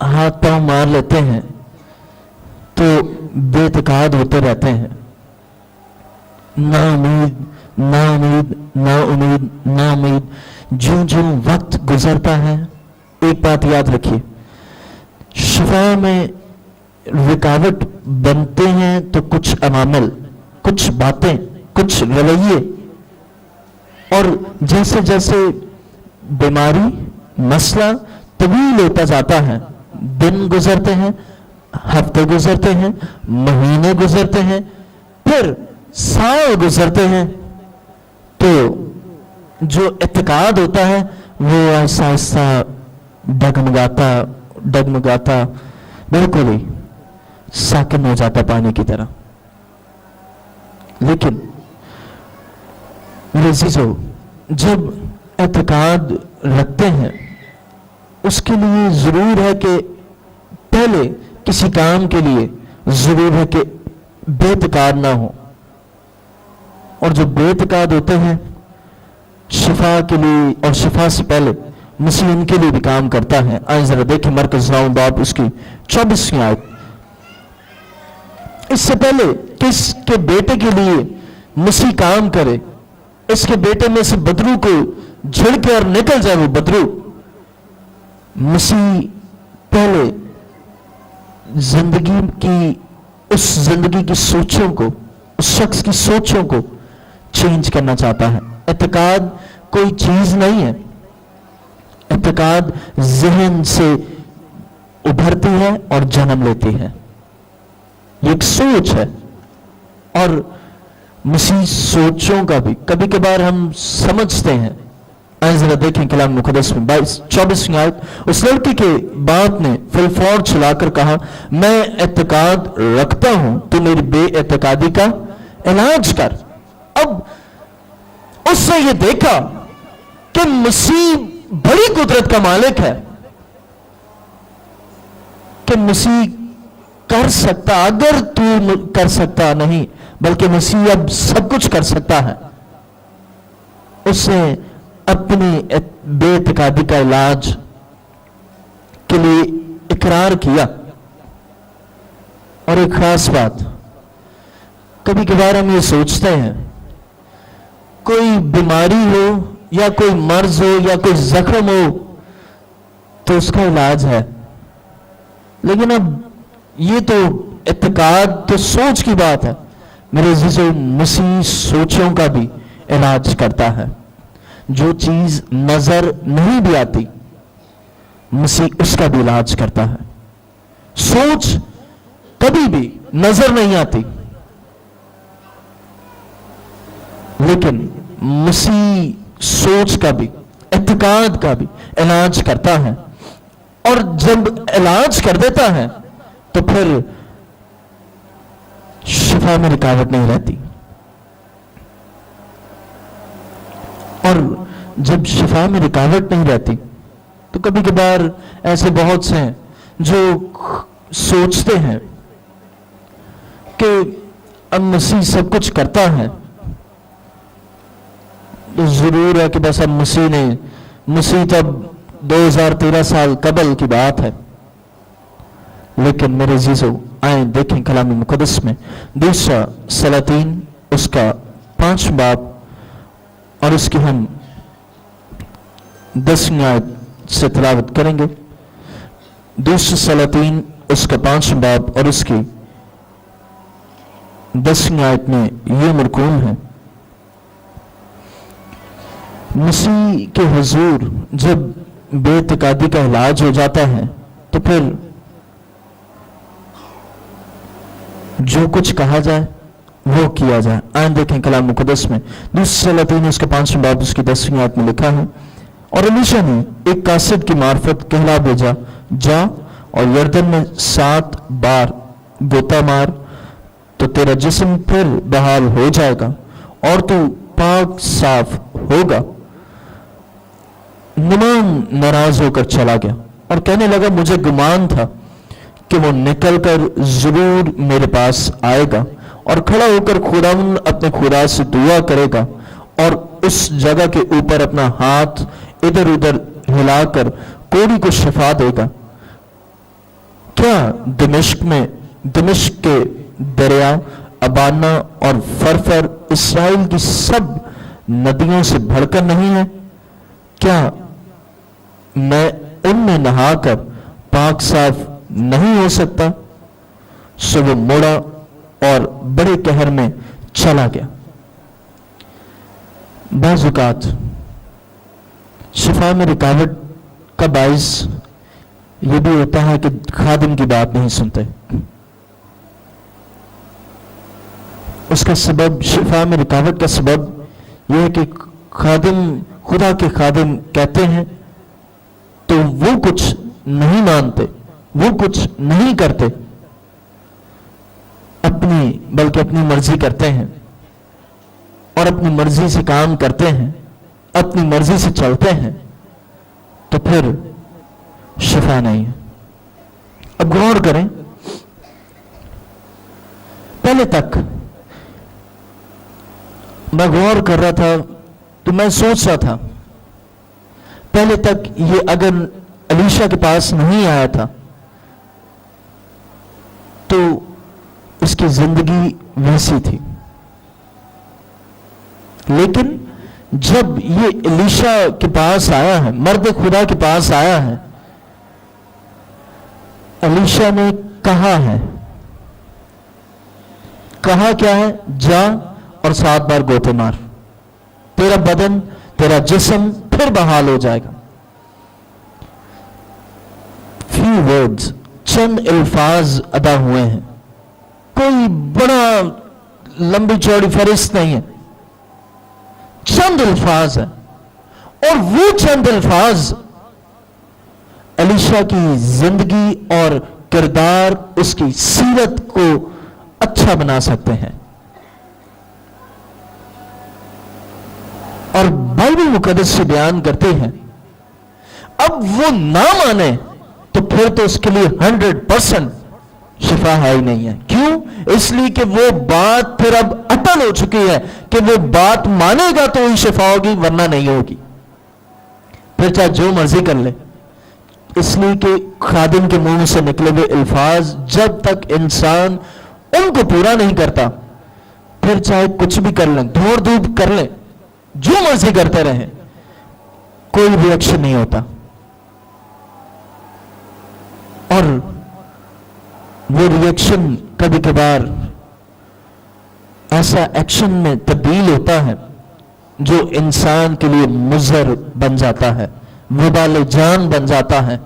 Speaker 1: हाथ पांव मार लेते हैं तो बेतकाद होते रहते हैं। ना उम्मीद, ना उम्मीद, ना उम्मीद, ना उम्मीद। जो जो वक्त गुजरता है, एक बात याद रखिए, शिफा में रुकावट बनते हैं तो कुछ अमामल, कुछ बातें, कुछ रवैये, और जैसे जैसे बीमारी, मसला तवील होता जाता है, दिन गुजरते हैं, हफ्ते गुजरते हैं, महीने गुजरते हैं, फिर साल गुजरते हैं, तो जो इत्तेकाद होता है वो ऐसा ऐसा डगमगाता डगमगाता बिल्कुल ही साकिन हो जाता पानी की तरह। लेकिन मेरे अज़ीज़ों, जब इत्तेकाद रखते हैं उसके लिए जरूर है कि पहले किसी काम के लिए जरूर है कि बेतकाद ना हो, और जो बेतकाद होते हैं शिफा के लिए और शिफा से पहले मसीह उनके लिए भी काम करता है। आइए जरा देखें मरकज़ 9 बाब उसकी 24वीं आयत। इससे पहले कि इसके बेटे के लिए मसीह काम करे, इसके बेटे में से बदरू को झिड़के और निकल जाए वो बदरू, मसीह पहले जिंदगी की, उस जिंदगी की सोचों को, उस शख्स की सोचों को चेंज करना चाहता है। इत्तेकाद कोई चीज नहीं है, इत्तेकाद ज़हन से उभरती है और जन्म लेती है, ये एक सोच है। और मसीह सोचों का भी कभी कभार हम समझते हैं। आइए जरा देखें कलाम मुक़द्दस में 24वीं आयत। उस लड़के के बाप ने फिलफौर चलाकर कहा, मैं इत्तेकाद रखता हूं, तू मेरी बेइत्तेकादी का इलाज कर। अब उसने ये देखा कि मसीह बड़ी कुदरत का मालिक है, कि मसीह कर सकता, अगर तू कर सकता नहीं बल्कि मसीह अब सब कुछ कर सकता है। उसने अपनी बेइत्तेकादी का इलाज के लिए इकरार किया। और एक खास बात, कभी कभार हम ये सोचते हैं कोई बीमारी हो या कोई मर्ज हो या कोई जख्म हो तो उसका इलाज है, लेकिन अब ये तो इत्तेकाद तो सोच की बात है। मेरे अज़ीज़ों, मसीह सोचों का भी इलाज करता है। जो चीज नजर नहीं भी आती मसीह उसका भी इलाज करता है। सोच कभी भी नजर नहीं आती, लेकिन मसीह सोच का भी, इत्तेकाद का भी इलाज करता है। और जब इलाज कर देता है तो फिर शिफा में रुकावट नहीं रहती। और जब शिफा में रुकावट नहीं रहती तो कभी कभार ऐसे बहुत से हैं जो सोचते हैं कि अब मसीह सब कुछ करता है तो जरूर है कि बस अब मसीह तब 2013 साल कबल की बात है। लेकिन मेरे अज़ीज़ों, आए देखें कलाम मुक़द्दस में दूसरा सलातीन उसका 5 बाब और उसकी हम 10वीं आयत से तिलावत करेंगे। दूसरा सलातीन उसका 5 बाब और उसकी 10वीं आयत में ये मरकूम है, مسیح کے حضور جب بے اعتقادی کا علاج ہو جاتا ہے تو پھر جو کچھ کہا جائے وہ کیا جائے. آئیں دیکھیں کلام مقدس میں دوسری سلاطین اس کے 5 باب اس کی 10 آیت میں لکھا ہے, اور الیشا نے ایک قاصد کی معرفت کہلا بھیجا, جا اور یردن میں 7 بار گوتا مار تو تیرا جسم پھر بحال ہو جائے گا اور تو پاک صاف ہوگا. نعمان ناراض ہو کر چلا گیا اور کہنے لگا مجھے گمان تھا کہ وہ نکل کر ضرور میرے پاس آئے گا اور کھڑا ہو کر خداوند اپنے خدا سے دعا کرے گا اور اس جگہ کے اوپر اپنا ہاتھ ادھر ادھر ہلا کر کوڑی کو شفا دے گا. کیا دمشق کے دریا ابانا اور فرفر اسرائیل کی سب ندیوں سے بڑھ کر نہیں ہے؟ کیا میں ان میں نہا کر پاک صاف نہیں ہو سکتا؟ سو وہ مڑا اور بڑے قہر میں چلا گیا. بعض اوقات شفا میں رکاوٹ کا باعث یہ بھی ہوتا ہے کہ خادم کی بات نہیں سنتے. اس کا سبب, شفا میں رکاوٹ کا سبب یہ ہے کہ خدا کے خادم کہتے ہیں تو وہ کچھ نہیں مانتے, وہ کچھ نہیں کرتے, بلکہ اپنی مرضی کرتے ہیں اور اپنی مرضی سے کام کرتے ہیں, اپنی مرضی سے چلتے ہیں, تو پھر شفا نہیں ہے. اب غور کریں, پہلے تک میں غور کر رہا تھا تو میں سوچ رہا تھا پہلے تک یہ اگر الیشا کے پاس نہیں آیا تھا تو اس کی زندگی ویسی تھی, لیکن جب یہ الیشا کے پاس آیا ہے, مرد خدا کے پاس آیا ہے, الیشا نے کہا کیا ہے؟ جا اور 7 بار گوتے مار, تیرا بدن تیرا جسم پھر بحال ہو جائے گا. few words, چند الفاظ ادا ہوئے ہیں, کوئی بڑا لمبی چوڑی فہرست نہیں ہے, چند الفاظ ہیں, اور وہ چند الفاظ الیشا کی زندگی اور کردار, اس کی سیرت کو اچھا بنا سکتے ہیں. اور بائبل مقدس سے بیان کرتے ہیں اب وہ نہ مانے تو پھر تو اس کے لیے 100% شفا ہے ہی نہیں ہے. کیوں؟ اس لیے کہ وہ بات پھر اب اٹل ہو چکی ہے کہ وہ بات مانے گا تو ہی شفا ہوگی, ورنہ نہیں ہوگی. پھر چاہے جو مرضی کر لے, اس لیے کہ خادم کے منہ سے نکلے ہوئے الفاظ جب تک انسان ان کو پورا نہیں کرتا, پھر چاہے کچھ بھی کر لیں, دھوڑ دھوپ کر لیں, جو مرضی کرتے رہیں, کوئی ری ایکشن نہیں ہوتا. اور وہ ری ایکشن کبھی کبھار ایسا ایکشن میں تبدیل ہوتا ہے جو انسان کے لیے مضر بن جاتا ہے, وبال جان بن جاتا ہے.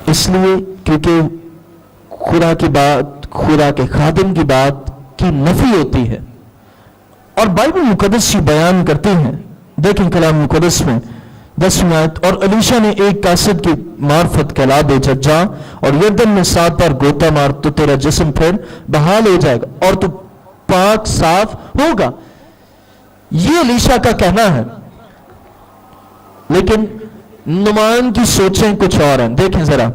Speaker 1: اس لیے کیونکہ خدا کی بات, خدا کے خادم کی بات کی نفی ہوتی ہے. اور بائبل مقدس یہ بیان کرتے ہیں, دیکھیں کلام مقدس میں 10 آیت, اور الیشا نے ایک قاصد کی معرفت کہلا بھیجا, جا اور یردن میں 7 بار گوتا مار تو تیرا جسم پھر بحال ہو جائے گا اور تو پاک صاف ہوگا. یہ الیشا کا کہنا ہے, لیکن نعمان کی سوچیں کچھ اور ہیں. دیکھیں ذرا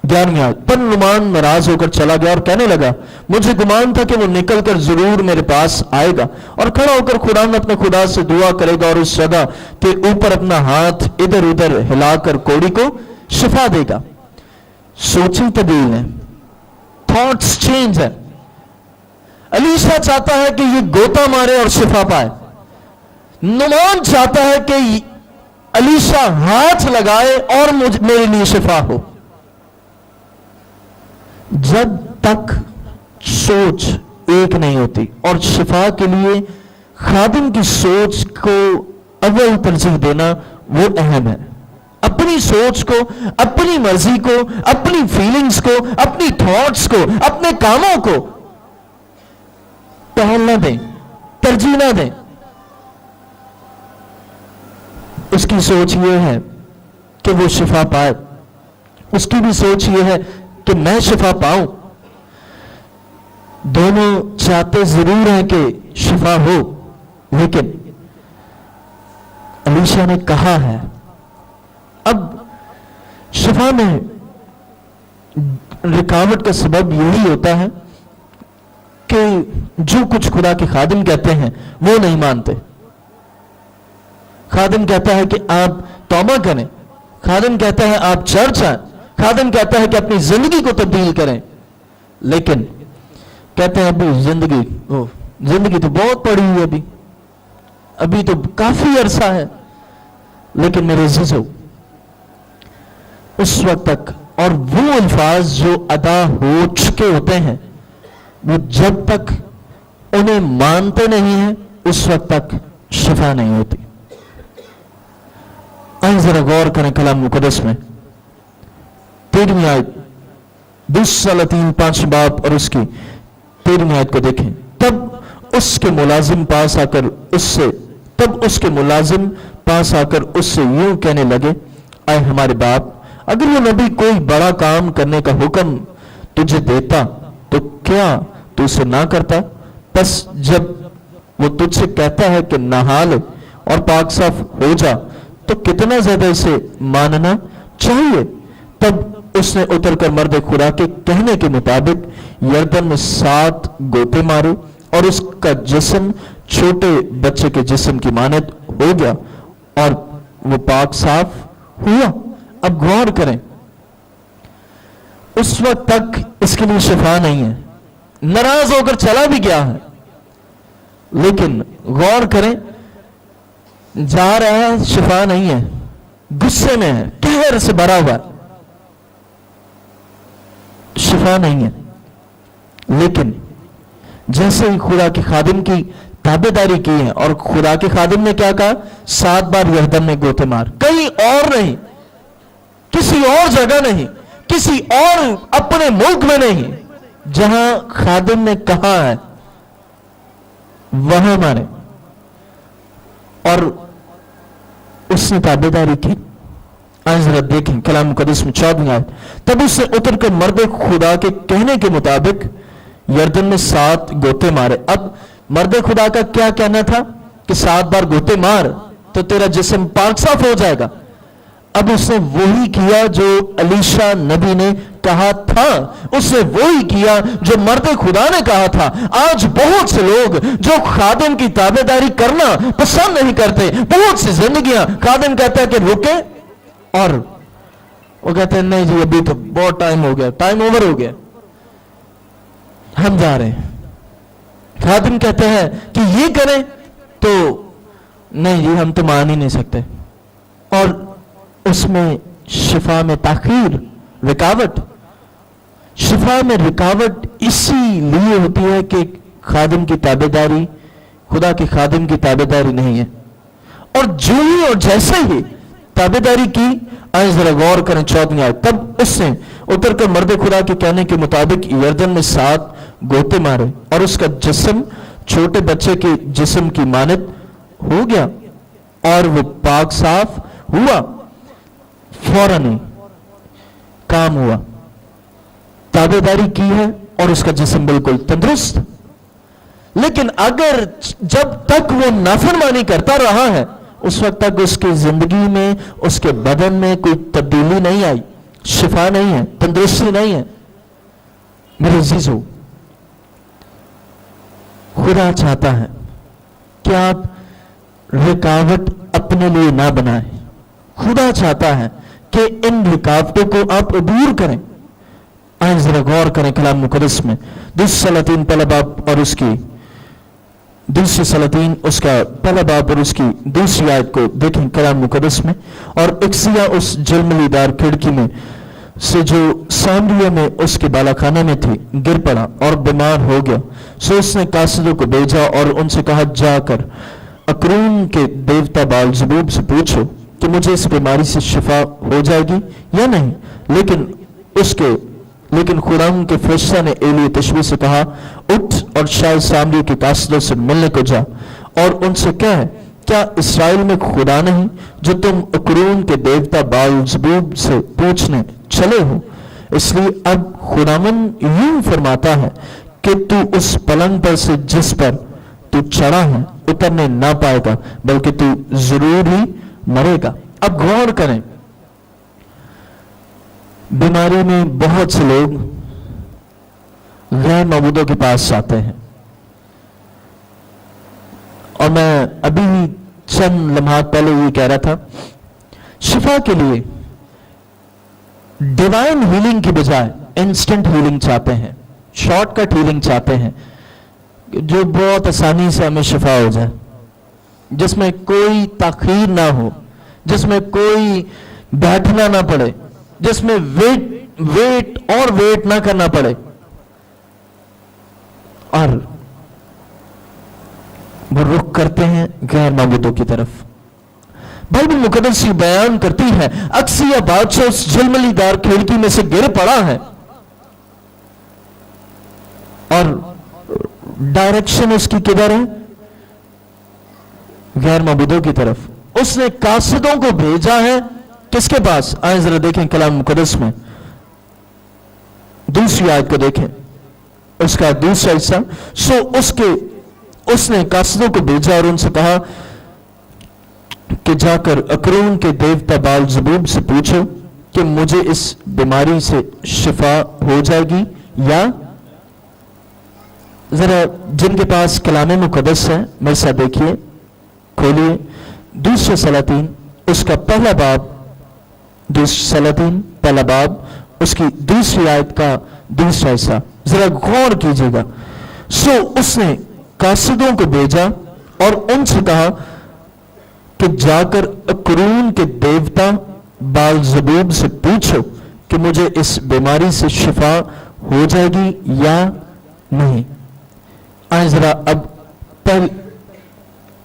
Speaker 1: 11 آیت, پر نعمان ناراض ہو کر چلا گیا اور کہنے لگا مجھے گمان تھا کہ وہ نکل کر ضرور میرے پاس آئے گا اور کھڑا ہو کر خدا میں اپنے خدا سے دعا کرے گا اور اس جگہ کے اوپر اپنا ہاتھ ادھر ادھر ہلا کر کوڑی کو شفا دے گا. سوچیں تبدیل ہیں, تھاٹس چینج ہے. الیشا چاہتا ہے کہ یہ گوتا مارے اور شفا پائے, نعمان چاہتا ہے کہ الیشا ہاتھ لگائے اور میرے لیے شفا ہو. جب تک سوچ ایک نہیں ہوتی اور شفا کے لیے خادم کی سوچ کو اول ترجیح دینا وہ اہم ہے. اپنی سوچ کو, اپنی مرضی کو, اپنی فیلنگز کو, اپنی تھاٹس کو, اپنے کاموں کو پہل نہ دیں, ترجیح نہ دیں. اس کی سوچ یہ ہے کہ وہ شفا پائے, اس کی بھی سوچ یہ ہے کہ میں شفا پاؤں. دونوں چاہتے ضرور ہیں کہ شفا ہو, لیکن الیشا نے کہا ہے. اب شفا میں رکاوٹ کا سبب یہی ہوتا ہے کہ جو کچھ خدا کے خادم کہتے ہیں وہ نہیں مانتے. خادم کہتا ہے کہ آپ توبہ کریں, خادم کہتا ہے آپ چرچ آئیں, خادم کہتا ہے کہ اپنی زندگی کو تبدیل کریں, لیکن کہتے ہیں ابھی زندگی تو بہت پڑی ہوئی, ابھی تو کافی عرصہ ہے. لیکن میرے عزیزو, اس وقت تک, اور وہ الفاظ جو ادا ہو چکے ہوتے ہیں, وہ جب تک انہیں مانتے نہیں ہیں اس وقت تک شفا نہیں ہوتی. آئیں ذرا غور کریں کلام مقدس میں 13ویں آیت, 2 سلاطین 5 باب اور اس کی 13ویں آیت کو دیکھیں. تب اس کے ملازم پاس آ کر اس سے یوں کہنے لگے, اے ہمارے باپ, اگر وہ نبی کوئی بڑا کام کرنے کا حکم تجھے دیتا تو کیا تو اسے نہ کرتا؟ پس جب وہ تجھ سے کہتا ہے کہ نہا لے اور پاک صاف ہو جا, تو کتنا زیادہ اسے ماننا چاہیے. تب اس نے اتر کر مرد خدا کے کہنے کے مطابق یردن میں 7 گوتے مارے اور اس کا جسم چھوٹے بچے کے جسم کی مانند ہو گیا اور وہ پاک صاف ہوا. اب غور کریں, اس وقت تک اس کے لیے شفا نہیں ہے, ناراض ہو کر چلا بھی گیا ہے, لیکن غور کریں, جا رہا ہے, شفا نہیں ہے, غصے میں ہے, قہر سے بھرا ہوا ہے, شفا نہیں ہے. لیکن جیسے ہی خدا کے خادم کی تابع داری کی ہے, اور خدا کے خادم نے کیا کہا, 7 بار یردن میں گوتے مار, کہیں اور نہیں, کسی اور جگہ نہیں, کسی اور اپنے ملک میں نہیں, جہاں خادم نے کہا ہے وہاں مارے. اور اس نے تابع داری کی. آج ذرا دیکھیں کلام مقدس میں 14ویں آیت, تب اس نے اتر کر مرد خدا کے کہنے کے مطابق یردن میں 7 گوتے مارے. اب مرد خدا کا کیا کہنا تھا کہ 7 بار گوتے مار تو تیرا جسم پاک صاف ہو جائے گا. اب اس نے وہی کیا جو الیشا نبی نے کہا تھا, اس نے وہی کیا جو مرد خدا نے کہا تھا. آج بہت سے لوگ جو خادم کی تابع داری کرنا پسند نہیں کرتے, بہت سی زندگیاں خادم کہتا ہے کہ رکے, اور وہ کہتے ہیں نہیں جی ابھی تو بہت ٹائم ہو گیا, ٹائم اوور ہو گیا, ہم جا رہے ہیں. خادم کہتے ہیں کہ یہ کریں تو نہیں جی ہم تو مان ہی نہیں سکتے, اور اس میں شفا میں تاخیر, رکاوٹ. شفا میں رکاوٹ اسی لیے ہوتی ہے کہ خادم کی تابع داری, خدا کے خادم کی تابع داری نہیں ہے. اور جو ہی اور جیسے ہی تابع داری کی, آئیں ذرا غور کریں 14ویں آیت, تب اس نے اتر کر مرد خدا کے کہنے کے مطابق یردن میں 7 گوتے مارے اور اس کا جسم چھوٹے بچے کے جسم کی مانند ہو گیا اور وہ پاک صاف ہوا. فوراً کام ہوا, تابع داری کی ہے اور اس کا جسم بالکل تندرست. لیکن اگر جب تک وہ نافرمانی کرتا رہا ہے, اس وقت تک اس کی زندگی میں, اس کے بدن میں کوئی تبدیلی نہیں آئی, شفا نہیں ہے, تندرستی نہیں ہے. میرے عزیزو, خدا چاہتا ہے کہ آپ رکاوٹ اپنے لیے نہ بنائیں. خدا چاہتا ہے کہ ان رکاوٹوں کو آپ عبور کریں. آئیں ذرا غور کریں کلام مقدس میں 2 سلاطین پہلا باب اور اس کی 2 سلاطین اس کا پہلا باب اور اس کی 2 آیت کو دیکھیں کلام مقدس میں. اور ایک سیاہ اس جلملی دار کھڑکی میں से जो सामरिया में उसके बालाखाने में थी गिर पड़ा और बीमार हो गया। सो उसने कासिदों को भेजा और उनसे कहा, जाकर अकरून के देवता बाल ज़बूब से पूछो कि मुझे इस बीमारी से शिफा हो जाएगी या नहीं। लेकिन खुदाम के फरिश्ता ने एली तिशबी से कहा, उठ और शायद सामरिया के कासिदों से मिलने को जा और उनसे कह, क्या इसराइल में खुदा नहीं जो तुम अकरून के देवता बाल ज़बूब से पूछने चले हो? इसलिए अब खुदावन यूं फरमाता है कि तू उस पलंग पर से जिस पर तू चढ़ा है उतरने ना पाएगा, बल्कि तू जरूर ही मरेगा। अब गौर करें, बीमारी में बहुत से लोग गैर मबूदों के पास जाते हैं, और मैं अभी चंद लम्हात पहले ये कह रहा था, शिफा के लिए डिवाइन हीलिंग की बजाय इंस्टेंट हीलिंग चाहते हैं, शॉर्टकट हीलिंग चाहते हैं, जो बहुत आसानी से हमें शिफा हो जाए, जिसमें कोई ताखीर ना हो, जिसमें कोई बैठना ना पड़े, जिसमें वेट ना करना पड़े। और वो रुख करते हैं गैर माबूदों की तरफ। बाइबल मुकद्दस ये बयान करती है, अक्सिया बादशाह उस झिलमिलीदार खिड़की में से गिर पड़ा है और डायरेक्शन उसकी किधर है? गैर माबूदों की तरफ। उसने कासिदों को भेजा है किसके पास? आए जरा देखें कलाम मुकद्दस में दूसरी आयत को देखें, उसका दूसरा हिस्सा। उसने कासिदों को भेजा और उनसे कहा कि जाकर अकरून के देवता बाल ज़बूब से पूछो कि मुझे इस बीमारी से शिफा हो जाएगी या। जरा जिनके पास कलाम मुकद्दस है मेरे साथ देखिए, खोलिए दूसरे सलातीन उसका पहला बाब, दूसरे सलातीन पहला बाब उसकी दूसरी आयत का दूसरा हिस्सा, जरा गौर कीजिएगा। उसने कासिदों को भेजा और उनसे कहा कि जाकर अकरून के देवता बाल ज़बूब से पूछो कि मुझे इस बीमारी से शिफा हो जाएगी या नहीं। आए जरा अब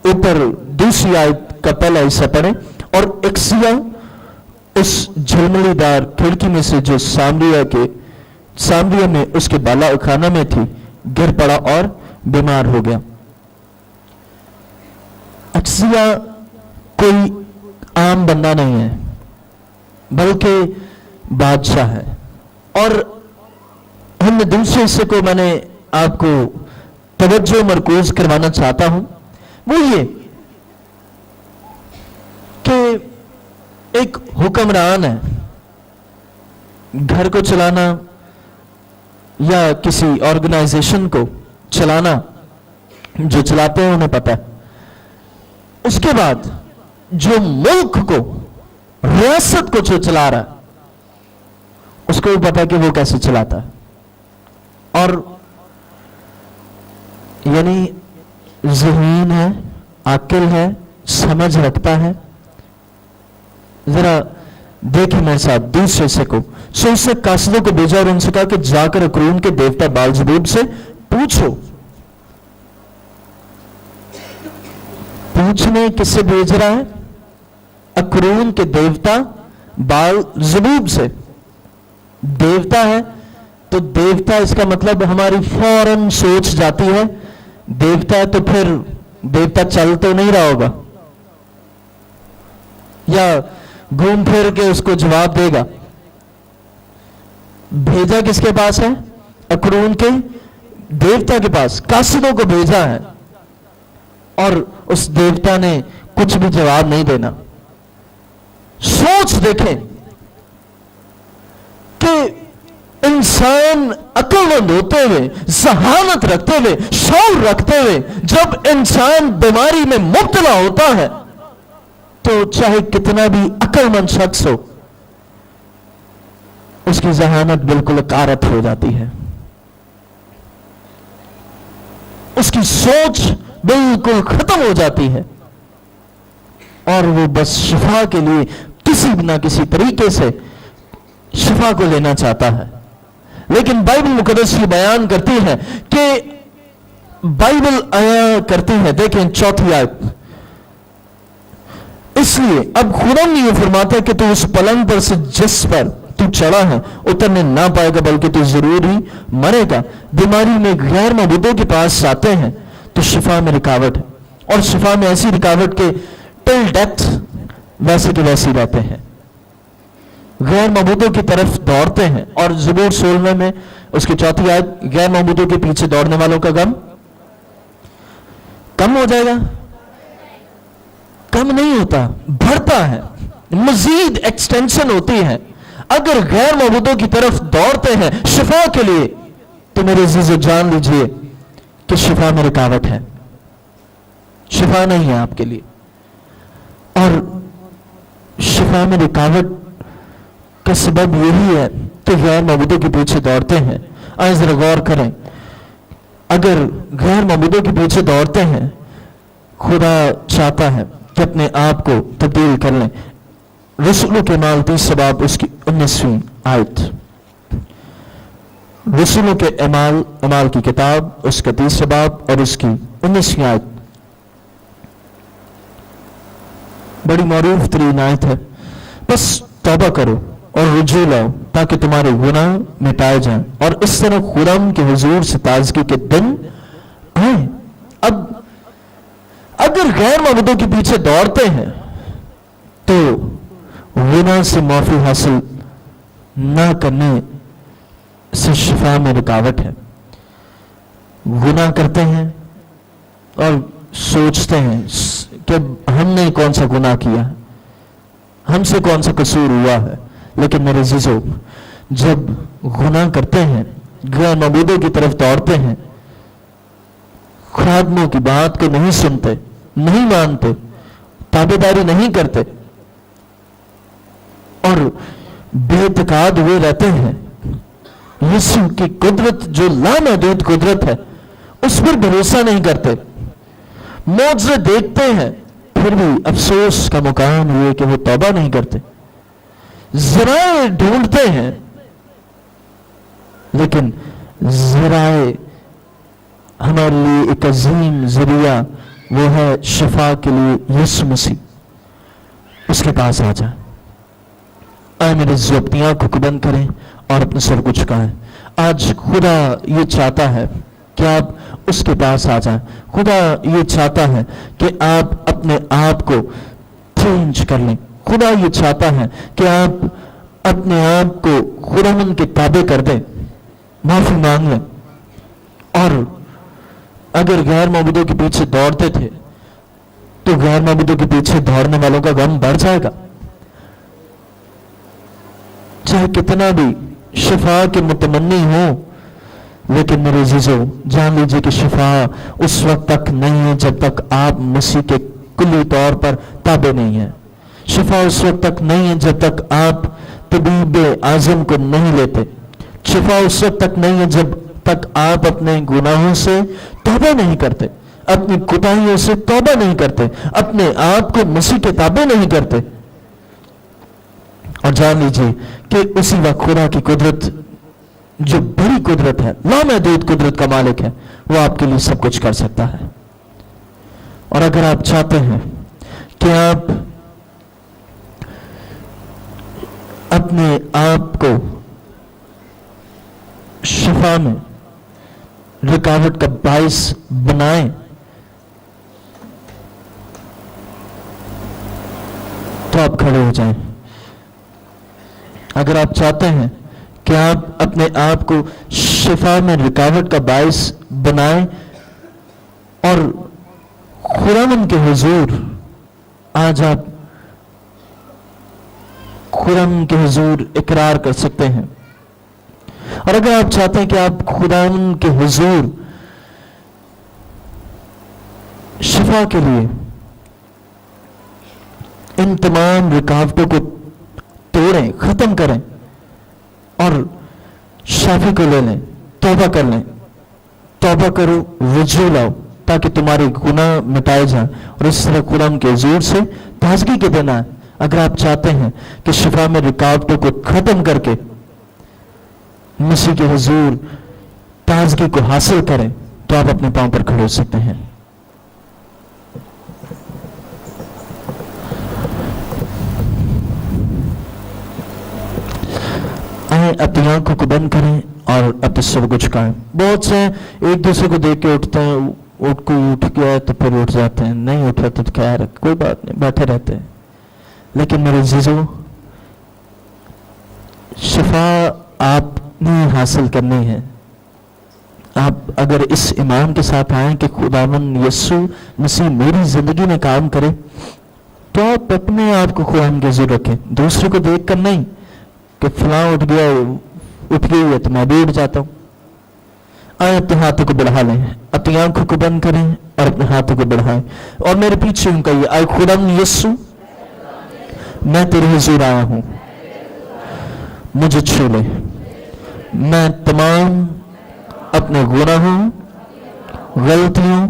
Speaker 1: ऊपर दूसरी आयत का पहला हिस्सा पढ़ें। और एक्सिया उस झिलमिलीदार खिड़की में से जो सामरिया में उसके बाला खाना में थी गिर पड़ा और बीमार हो गया। एक्सिया कोई आम बंदा नहीं है, बल्कि बादशाह है। और हमने दूसरे हिस्से को मैंने आपको तवज्जो मरकूज करवाना चाहता हूं, वो ये कि एक हुक्मरान है, घर को चलाना या किसी ऑर्गेनाइजेशन को चलाना जो चलाते हैं उन्हें पता है। उसके बाद जो मुल्क को, रियासत को जो चला रहा है उसको भी पता है कि वो कैसे चलाता है। और यानी ज़हीन है, आकिल है, समझ रखता है। जरा देखिए मेरे साथ दूसरे हिस्से को। उसने कासिदों को भेजा और उनसे कहा कि जाकर अकरून के देवता बाल ज़बूब से पूछो। पूछने किससे भेज रहा है? अकरून के देवता बाल ज़बूब से। देवता है तो देवता, इसका मतलब हमारी फौरन सोच जाती है देवता है तो फिर देवता चल तो नहीं रहा होगा या घूम फिर के उसको जवाब देगा। भेजा किसके पास है? अकरून के देवता के पास कासिदों को भेजा है और उस देवता ने कुछ भी जवाब नहीं देना। सोच देखें कि इंसान अक्लमंद होते हुए, जहानत रखते हुए, शौर रखते हुए जब इंसान बीमारी में मुब्तला होता है तो चाहे कितना भी अक्लमंद शख्स हो उसकी जहानत बिल्कुल अकारत हो जाती है, उसकी सोच बिल्कुल खत्म हो जाती है और वो बस शिफा के लिए किसी न किसी तरीके से शिफा को लेना चाहता है। लेकिन बाइबल मुकद्दस ये बयान करती है कि बाइबल आया करती है, देखें 4 आयत, इसलिए अब खुदा ये फरमाता है कि तू उस पलंग पर से जिस पर तू चढ़ा है उतरने ना पाएगा, बल्कि तू जरूर ही मरेगा। बीमारी में गैर मबूदों के पास आते हैं तो शिफा में रुकावट है, और शिफा में ऐसी रुकावट के टिल डेथ वैसे के वैसे रहते हैं, गैर मबूदों की तरफ दौड़ते हैं। और ज़बूर 16 में उसकी 4 आयत, गैर मबूदों के पीछे दौड़ने वालों का गम कम हो जाएगा, कम नहीं होता, बढ़ता है, मजीद एक्सटेंशन होती है। अगर गैर मबूदों की तरफ दौड़ते हैं शिफा के लिए, तो मेरे अजीजों जान लीजिए कि शिफा में रुकावट है, शिफा नहीं है आपके लिए। और शिफा में रुकावट का सबब यही है कि गैर मबूदों के पीछे दौड़ते हैं। आइए जरा गौर करें, अगर गैर मबूदों के पीछे दौड़ते हैं, खुदा चाहता है कि अपने आप को तब्दील कर लें। रसूलों के अमाल 30 बाब उसकी 19वीं आयत, रसूलों के अमाल की किताब उसका 30 बाब और उसकी 19वीं आयत बड़ी मारूफ तरीन आयत है। बस तौबा करो और रुजू लाओ ताकि तुम्हारे गुनाह मिटाए जाएं और इस तरह खुदा के हुजूर से ताजगी के दिन आए। अब अगर गैर मबूदों के पीछे दौड़ते हैं तो गुनाह से माफी हासिल ना करने से शिफा में रुकावट है। गुनाह करते हैं और सोचते हैं कि हमने कौन सा गुनाह किया, हमसे कौन सा कसूर हुआ है। लेकिन मेरे अजीजों, जब गुनाह करते हैं, गैर मबूदों की तरफ दौड़ते हैं, खादमों की बात को नहीं सुनते, नहीं मानते, ताबेदारी नहीं करते और बेतकाद हुए रहते हैं, यीशु की कुदरत जो लामहदूद कुदरत है उस पर भरोसा नहीं करते, मौजज़े देखते हैं फिर भी अफसोस का मुकाम हुए कि वो तौबा नहीं करते, ज़राए ढूंढते हैं लेकिन ज़राए हमारे लिए एक अजीम जरिया वो है शिफा के लिए यीशु मसीह, उसके पास आ जाए। आए मेरे जो अपनी आंखों को बंद करें और अपने सर को झुकाएं। आज खुदा ये चाहता है कि आप उसके पास आ जाएं। खुदा ये चाहता है कि आप अपने आप को चेंज कर लें। खुदा ये चाहता है कि आप अपने आप को खुदावंद के ताबे कर दें, माफी मांग लें। और अगर गैर मबूदों के पीछे दौड़ते थे तो गैर मबूदों के पीछे दौड़ने वालों का गम बढ़ जाएगा। चाहे कितना भी शिफा के मुतमन्नी हो, लेकिन मेरे अजीजों जान लीजिए कि शिफा उस वक्त तक नहीं है जब तक आप मसीह के कुल्ली तौर पर ताबे नहीं है। शिफा उस वक्त तक नहीं है जब तक आप तबीब आजम को नहीं लेते। शिफा उस वक्त तक नहीं है जब तक आप अपने गुनाहों से तौबा नहीं करते, अपनी कोताहियों से तौबा नहीं करते, अपने आप को मसीह के ताबे नहीं करते। और जान लीजिए कि उसी वक्त खुदा की कुदरत, जो बड़ी कुदरत है, लामहदूद कुदरत का मालिक है, वो आपके लिए सब कुछ कर सकता है। और अगर आप चाहते हैं कि आप अपने आप को शिफा में रुकावट का बाइस बनाएं, तो आप खड़े हो जाएं। अगर आप चाहते हैं कि आप अपने आप को शिफा में रुकावट का बाइस बनाएं और खुदावंद के हुजूर आज आप खुदावंद के हुजूर इकरार कर सकते हैं। और अगर आप चाहते हैं कि आप खुदावंद के हुजूर शिफा के लिए इन तमाम रुकावटों को तोड़ें, खत्म करें और शाफी को ले लें, तौबा कर लें, तौबा करो, रुजू लाओ ताकि तुम्हारे गुनाह मिटाए जाएं और इस तरह खुदा के हुजूर से ताजगी के दिन आए। अगर आप चाहते हैं कि शिफा में रुकावटों को खत्म करके मसीह के हुजूर ताजगी को हासिल करें, तो आप अपने पांव पर खड़े हो सकते हैं। आए, अपनी आंखों को बंद करें और अपने सब कुछ झुकाएं। बहुत से एक दूसरे को देख के उठते हैं, कोई उठ गया तो फिर उठ जाते हैं, नहीं उठ रहा तो खैर कोई बात नहीं, बैठे रहते हैं। लेकिन मेरे अजीजों, शिफा आपने हासिल करनी है। आप अगर इस ईमान के साथ आए कि खुदावंद यीशु मसीह मेरी जिंदगी में काम करे, तो आप अपने आप को खुदावंद के हुजूर रखें, दूसरे को देख कर नहीं कि फलां उठ गई है तो मैं भी उठ जाता हूं। आए, अपने हाथों को बढ़ा लें, अपनी आंखों को बंद करें और अपने हाथों को बढ़ाएं और मेरे पीछे यूं कहिए, आए खुदावंद यीशु, मैं तेरे हुजूर आया हूं, मुझे छू ले। मैं तमाम अपने गुनाहों, गलतियों,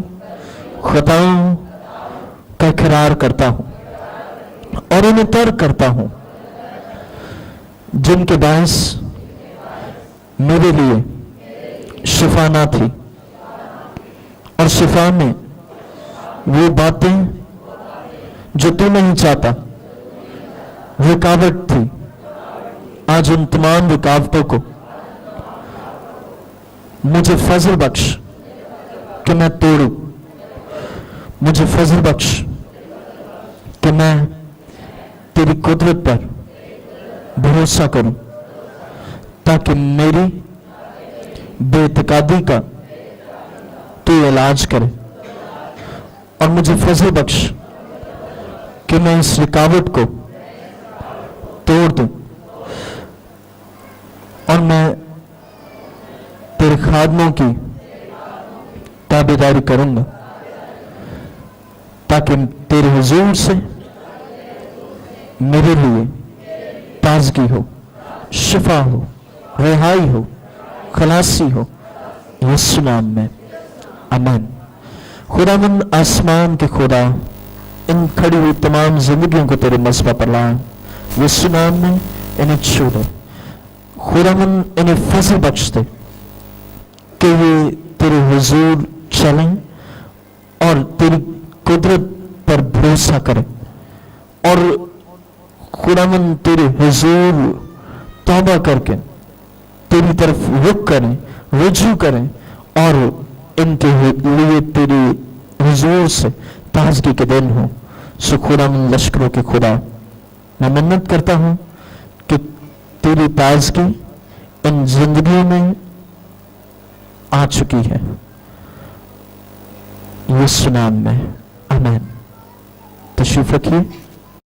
Speaker 1: खताओं का इकरार करता हूं और उन्हें तर्क करता हूं, जिनके बायस मेरे लिए शिफा ना थी और शिफा में वो बातें जो तू नहीं चाहता रुकावट थी। आज उन तमाम रुकावटों को मुझे फजल बख्श कि मैं तोड़ूं, मुझे फजल बख्श कि मैं तेरी कुदरत पर भरोसा करूं, ताकि मेरी बेइत्तेकादी का तू इलाज करे। और मुझे फजल बख्श कि मैं इस रुकावट को तोड़ दूं और मैं तेरे खादमों की ताबेदारी करूंगा, ताकि तेरे हुजूर से मेरे लिए ताजगी हो, शिफा हो, रिहाई हो, खलासी हो, यीशु नाम में, आमीन। खुदावंद आसमान के खुदा, इन खड़ी हुई तमाम जिंदगियों को तेरे मज़बा पर लाए, यीशु नाम में इन्हें छू दे। खुदावंद इन्हें फजल बख्श दे कि ये तेरे हुजूर चलें और तेरी कुदरत पर भरोसा करें और खुदावंद तेरे हुजूर तौबा करके तेरी तरफ रुख करें, रुजू करें और इनके लिए तेरी हुजूर से ताजगी के दिन हो। सो खुदावंद लश्करों के खुदा, मैं मिन्नत करता हूं कि तेरी ताजगी इन जिंदगियों में आ चुकी है, यीशु नाम में, आमीन। तशरीफ रखिए।